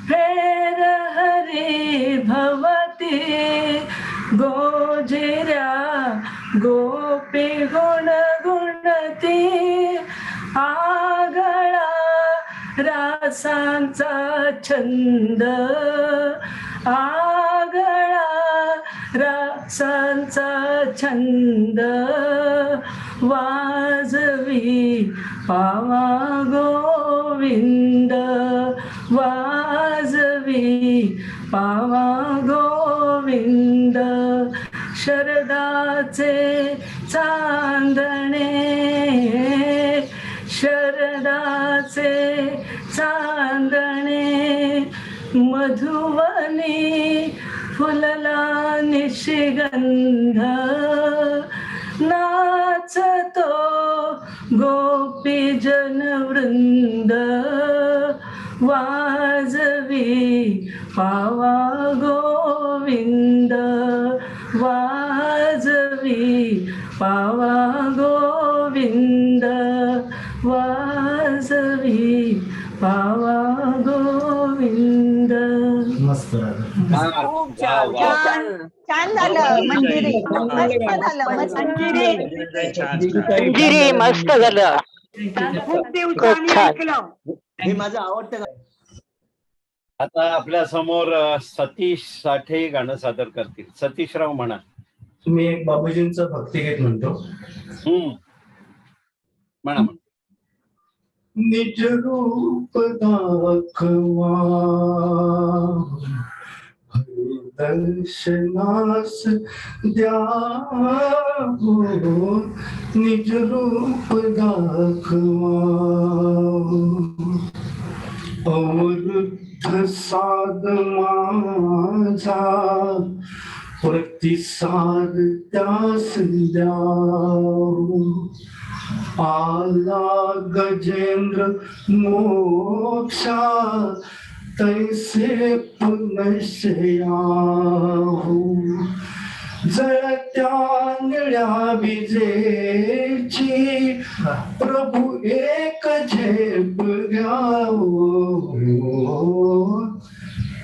फेर हरी भवती गोजिऱ्या गोपी गुण गुणती आगळा रासांचा छंद आगळा रासांचा छंद वाजवी पावा गोविंद वाजवी पावा गोविंद शरदाचे चांदणे शरदाचे चांदणे मधुवनी फुलला निशिगंध नाचतो गोपी जन वृंद वाजवी पावा गोविंद वाजवी पावा गोविंद वाजवी पावा गोविंद. खूप छान वा, वा. खूप छान. छान झालं मंजिरी मस्त झालं मस्त मंजिरी मस्त झालं. खूप दिवसांनी छान. ऐकलं. हे माझं आवडतं आता आपल्या समोर सतीश साठे गाणं सादर करतील. सतीशराव म्हणा. मी एक बाबूजींचं भक्तिगीत म्हणतो. म्हणा. निज रूप दाखवा दर्शनास द्यावो, निज रूप दाखवा अवरुद्ध साध माझा प्रतिसाद त्यास द्यावो, आला गजेंद्र मोक्षा तैसे पुनश्याहू, जळत्या निळ्या विजेची प्रभू एक झेप घ्यावो,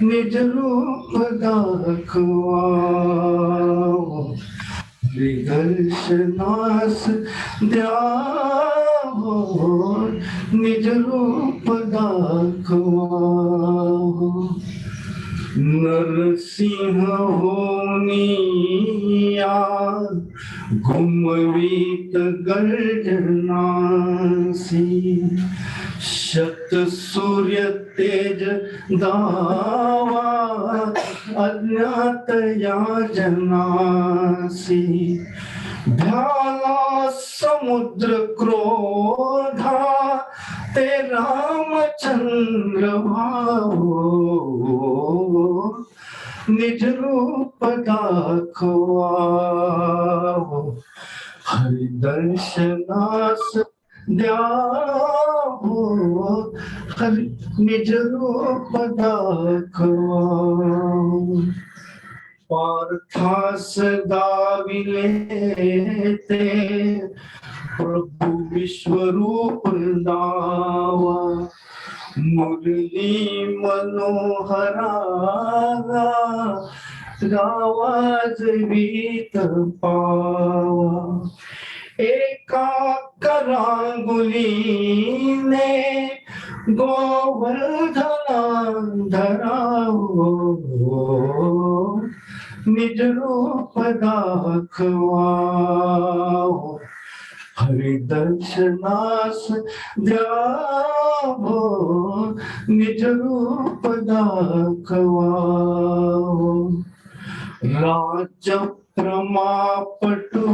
निज रूप दाखवा दर्शनास द्यावो, निज रूप दाखवा नरसिंह होनिया घुमवीत गर्जनासी, शत सूर्य तेज दावा अज्ञात या जनासी, भ्याला समुद्र क्रोधा ते रामचंद्र भावो, निज रूप दाखवावो, हरिदर्शनास द्यावो, हरि निज रूप दाखवावो, पार्थास दाविले ते प्रभु विश्वरूप दावा, मुरली मनोहरा गावाजवीत पावा, एका करांगुलीने गोवर्धना धरावो, निज रूप दाखवावो, हरिदर्शनास द्यावो, निज रूप दाखवावो, राज्य प्रमापटू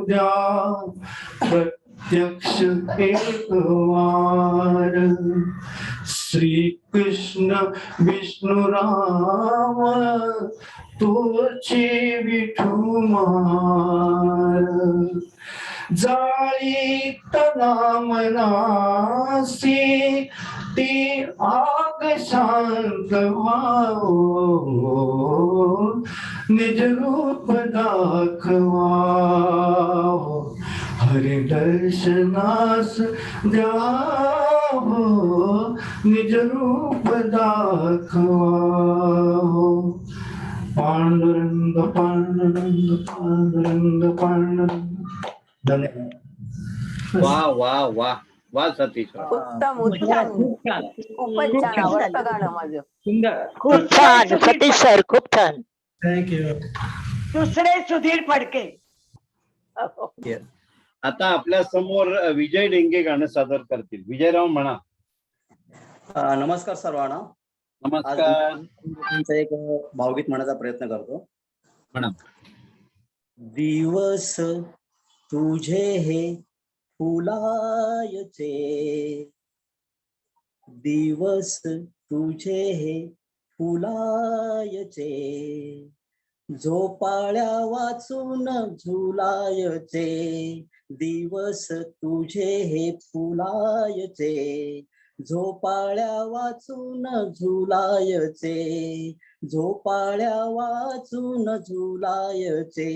द्या प्रत्यक्ष एकवार, श्री कृष्ण विष्णु राम तोची विठुमार, जाळी तनामनासी ती आग शांत व्हावो, निज रूप दाखवावो, हरिदर्शनास द्यावो, निज रूप दाखवावो, पांडुरंग पांडुरंग पांडुरंग पांडुरंग. धन्यवाद. वा वा वा वा सतीश. उत्तम उत्तम खूपच छान आवडतं गाणं माझं. सुंदर खूप छान सतीश सर, खूप छान. थँक्यू. दुसरे सुधीर फडके. आता आपल्या समोर विजय डेंगे गाणं सादर करतील. विजयराव म्हणा. नमस्कार सर्वांना. नमस्कार. तुमचं एक भावगीत म्हणण्याचा प्रयत्न करतो. म्हणा. दिवस तुझे हे फुलायचे, दिवस तुझे हे फुलायचे, झोपाळ्या वाचून झुलायचे, दिवस तुझे हे फुलायचे, झोपाळ्या वाचून झुलायचे, झोपाळ्या वाचून झुलायचे,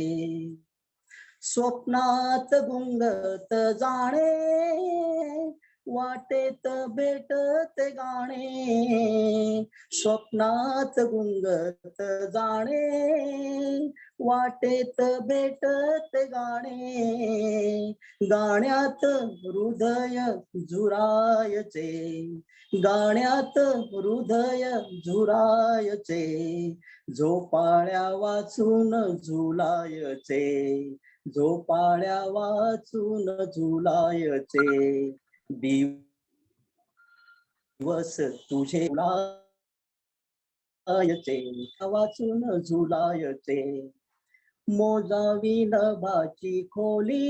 स्वप्नात गुंगत जाणे वाटेत भेटते गाणे, स्वप्नात गुंगत जाणे. वाटेत भेटते गाणे, गाण्यात हृदय झुरायचे, गाण्यात हृदय झुरायचे. झोपाळ्या वाचून झुलायचे, झोपाळ्या वाचून झुलायचे. दिवस तुझे झुलायचे, वाचून झुलायचे. मोजावी नभाची खोली,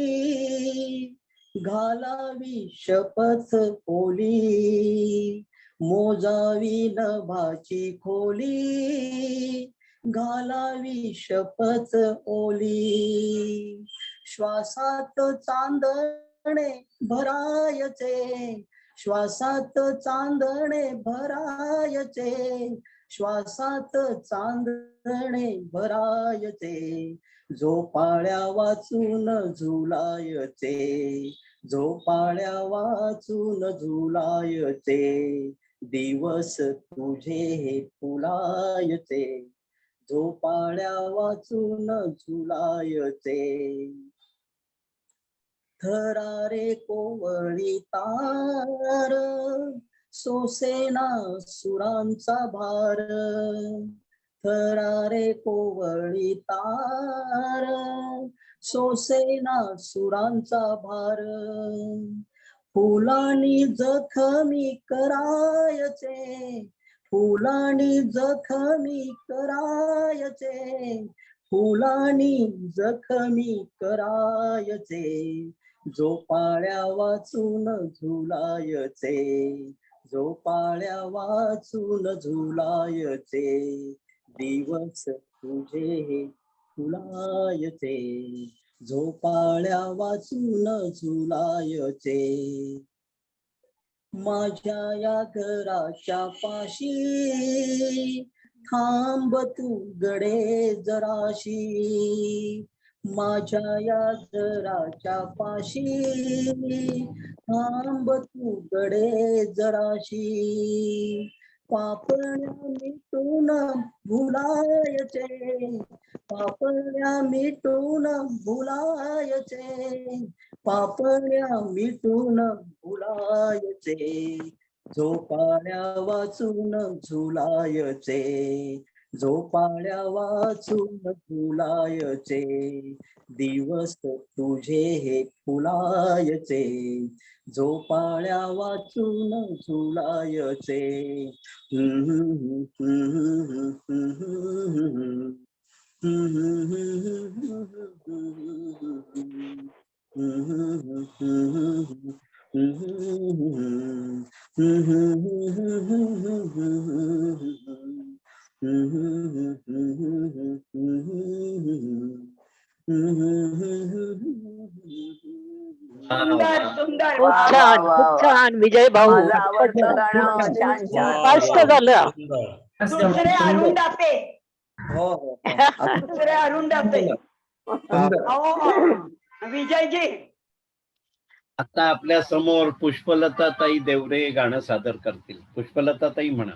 घालावी शपथ ओली. मोजावी नभाची खोली, घालावी शपथ ओली. श्वासात चांदणे भरायचे, श्वासात चांदणे भरायचे, श्वासात चांदणे भरायचे. झोपाळ्या वाचून झुलायचे, झोपाळ्या वाचून झुलायचे. दिवस तुझे फुलायचे, झोपाळ्या वाचून झुलायचे. थरारे कोवळी तार, सोसेना सुरांचा भार. थरारे कोवळी तार, सोसेना सुरांचा भार. फुलांनी जखमी करायचे, फुलांनी जखमी करायचे, फुलांनी जखमी करायचे. झोपाळ्या वाचून झुलायचे, झोपाळ्या वाचून झुलायचे. दिवस तुझे फुलायचे, झोपाळ्या वाचून झुलायचे. माझ्या या घराच्या पाशी थांब तू गडे जराशी. माझ्या या घराच्या पाशी थांब तू गडे जराशी. पापण्या मिटून भुलायचे, पापण्या मिटून भुलायचे, पापण्या मिटून भुलायचे. झोपाळ्या वाचून झुलायचे, झोपाळ्या वाचून झुलायचे. दिवस तुझे हे फुलायचे, झोपाळ्या वाचून झुलायचे. सुंदर सुंदर खूप छान, खूप छान विजय भाऊ. माझं आवडतं गाणं. छान छान. मस्त झालं. दुसरे अरुण दाते, हो हो दुसरे अरुण दाते. हो विजयजी. आता आपल्या समोर पुष्पलता ताई देवरे गाणं सादर करतील. पुष्पलता ताई म्हणा.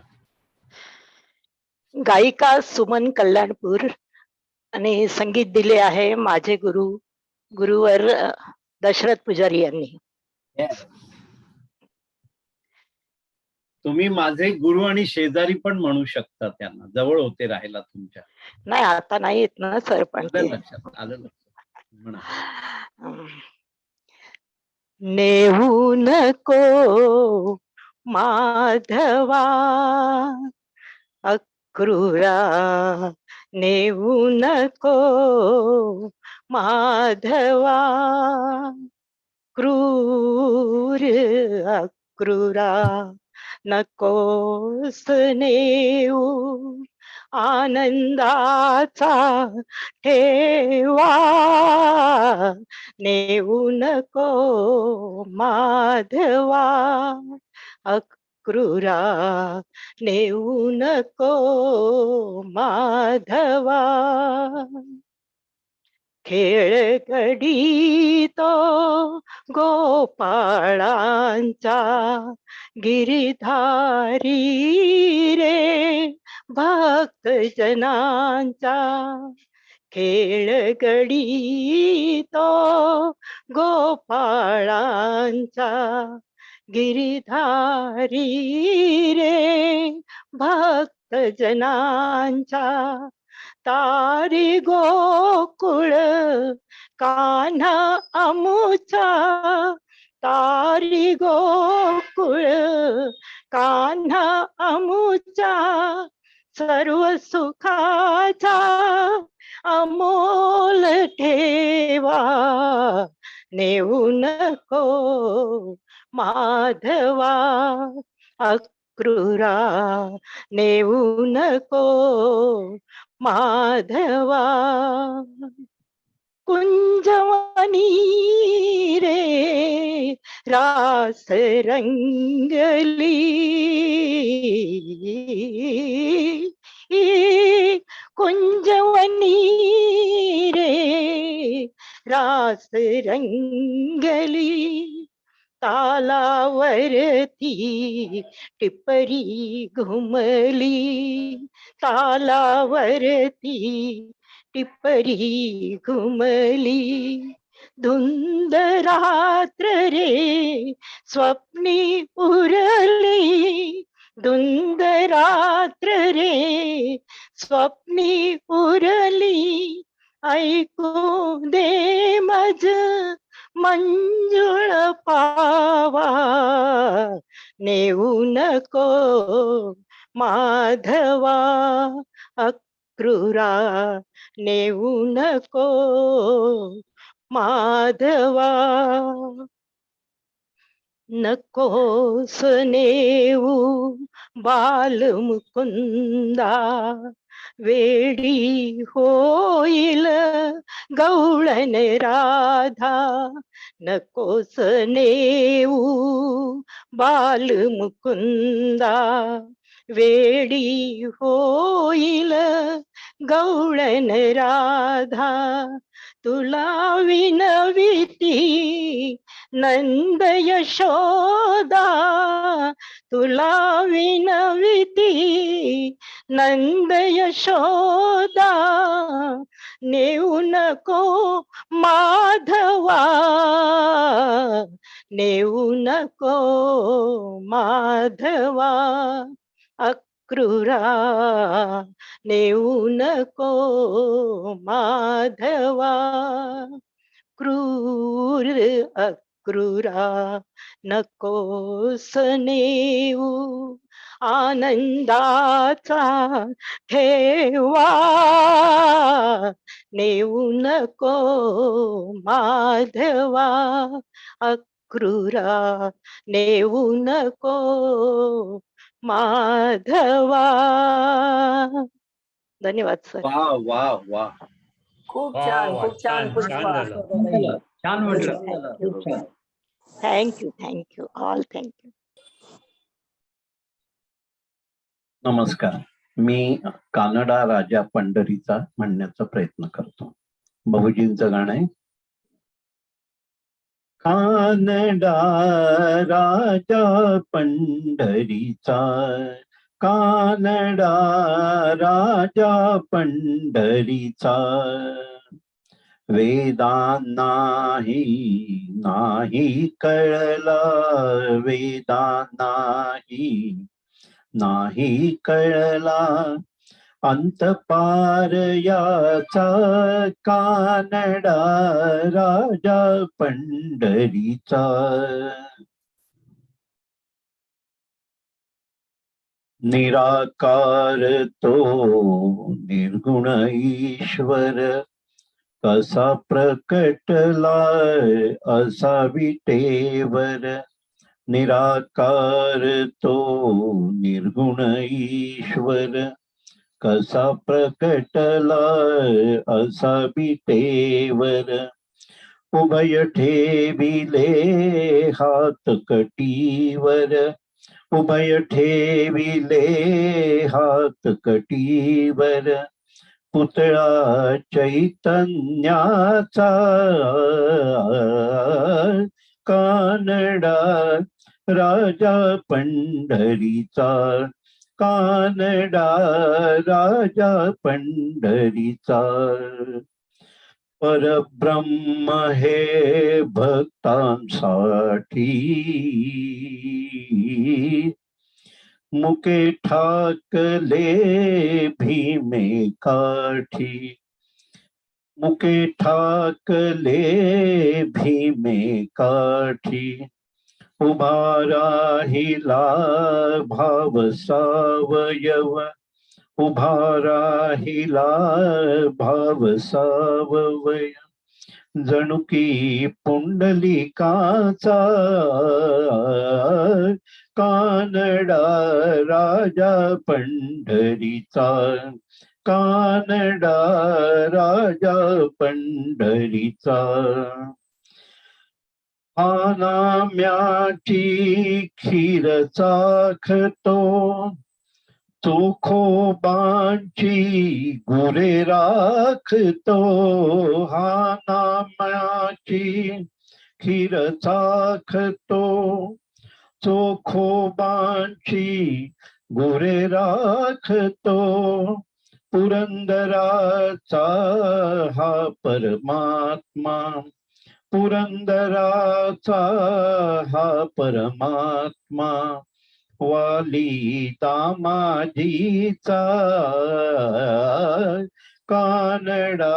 गायिका सुमन कल्याणपूर आणि संगीत दिले आहे माझे गुरुवर दशरथ पुजारी यांनी. तुम्ही माझे गुरु आणि शेजारी पण म्हणू शकता त्यांना, जवळ होते राहायला तुमच्या. नाही आता नाही येत ना सर, पण आलं लक्षात, आलं लक्षात. म्हणा. नेऊ नको माधवा अक्रूरा, नेऊ नको माधवा क्रूर अक्रूरा. नकोस नेऊ आनंदाचा ठेवा, नेऊ नको माधवा अक्रूरा, नेऊ नको माधवा. खेळगडी तो गोपाळांचा गिरिधारी रे भक्त जनांचा खेळगडी तो गोपाळांचा गिरिधारी रे भक्त जनांचा तारी गोकुळ कान्हा अमुचा तारी गोकुळ कान्हा अमुचा सर्व सुखाचा अमोल ठेवा नेऊ नको माधवा अक्रूरा नेऊ नको माधवा कुंजवनी रे रास रंगली कुंजवनी रे रास रंगली तालावरती टिपरी घुमली तालावरती टिपरी घुमली धुंद रात्र रे स्वप्नी उरली धुंद रात्र रे स्वप्नी उरली ऐकू दे मज मंजुळ पावा नेऊ नको माधवा अक्रूरा नेऊ नको माधवा नकोस नेऊ बालमुकुंदा वेडी होईल गवळण राधा नकोस नेऊ बालमुकुंदा वेडी होईल गवळण राधा तुला विनविती नंद यशोदा तुला विनविती नंद यशोदा नेऊ नको माधवा नेऊ नको माधवा अक्रूरा नेऊ नको माधवा क्रूर अक्रूरा नकोस नेऊ आनंदाचा ठेवा नेऊ नको माधवा अक्रूरा नेऊ नको माधवा. धन्यवाद सर. वा वा वा खूप छान खूप छान पुष्पा. छान म्हटलं. Thank you all thank you. नमस्कार. मी कानडा राजा पंढरीचा म्हणण्याचा प्रयत्न करतो. बहुजींचं गाणं आहे. कानडा राजा पंढरीचा कानडा राजा पंढरीचा वेदांनाही नाही कळला वेदांनाही नाही कळला अंतपार याचा कानडा राजा पंढरीचा निराकार तो निर्गुण ईश्वर कसा प्रकटला असा विटेवर निराकार तो निर्गुण ईश्वर कसा प्रकटला असा विटेवर उभय ठेविले हात कटीवर उभय ठेविले हात कटीवर पुतळा चैतन्याचा, कानडा राजा पंढरीचा, कानडा राजा पंढरीचा. परब्रह्म हे भक्तांसाठी, मुके ठाकले भीमे काठी, मुके ठाकले भीमे काठी. उभा राहिला भाव सावयव, उभा राहिला भाव सावय. जणू की पुंडलिकाचा, कानडा राजा पंढरीचा, कानडा राजा पंढरीचा. हा नाम्याची खीर चाखतो, चोखोबांची गुरे राखतो. हा नाम्याची खीर चाखतो, चोखोबांची गुरे राखतो. पुरंदराचा हा परमात्मा, पुरंदराचा हा परमात्मा. वाली दामाजीचा, कानडा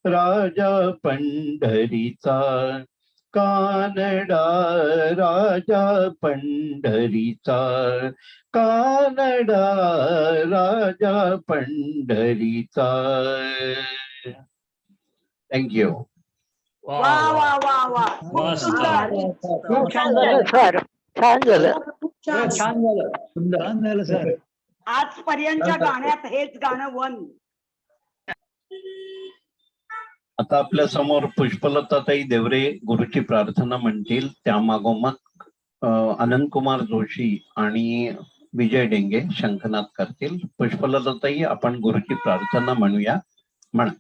राजा पंढरीचा, कानडा राजा पंढरीचा, कानडा राजा पंढरीचा. थँक्यू. वा वा वा वा मस्त. खूप छान झालं सर, छान झालं. छान झालं, सुंदर छान झालं सर. आजपर्यंतच्या गाण्यात हेच गाणं वन. आता आपल्या समोर पुष्पलताताई देवरे गुरुची प्रार्थना म्हणतील. त्या मागोमाग अनंतकुमार जोशी आणि विजय डेंगे शंखनाद करतील. पुष्पलताताई, आपण गुरुची प्रार्थना म्हणूया. म्हणा.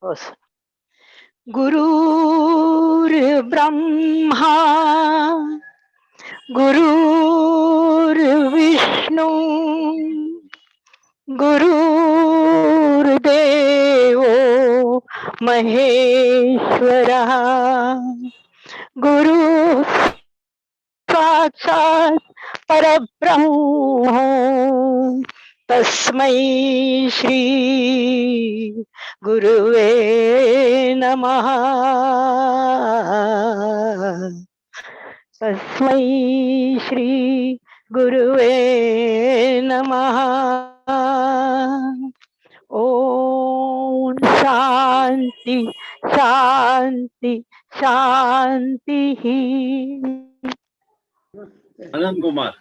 हो सर. गुरुर्ब्रह्मा गुरुर्विष्णू गुरुर्देवो महेश्वरा, गुरु साक्षात् परब्रह्म तस्मै श्री गुरुवे नमः. तस्मै श्री गुरुवे नमः. ओम शांति शांति शांति. अनंत कुमार.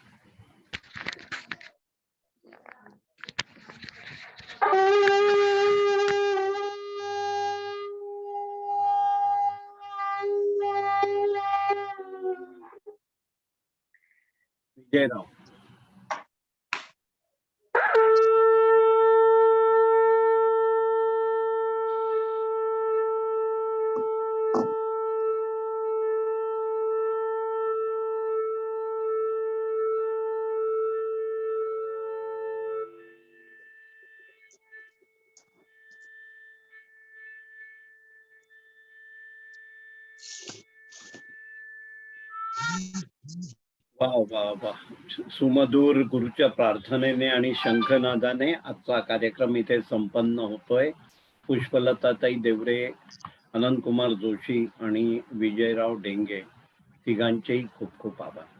विजयराव. वा वा वा. सुमधुर गुरुच्या प्रार्थनेने आणि शंखनादाने आजचा कार्यक्रम इथे संपन्न होतोय. पुष्पलताताई देवरे, अनंतकुमार जोशी आणि विजयराव डेंगे तिघांचेही खूप खूप आभार.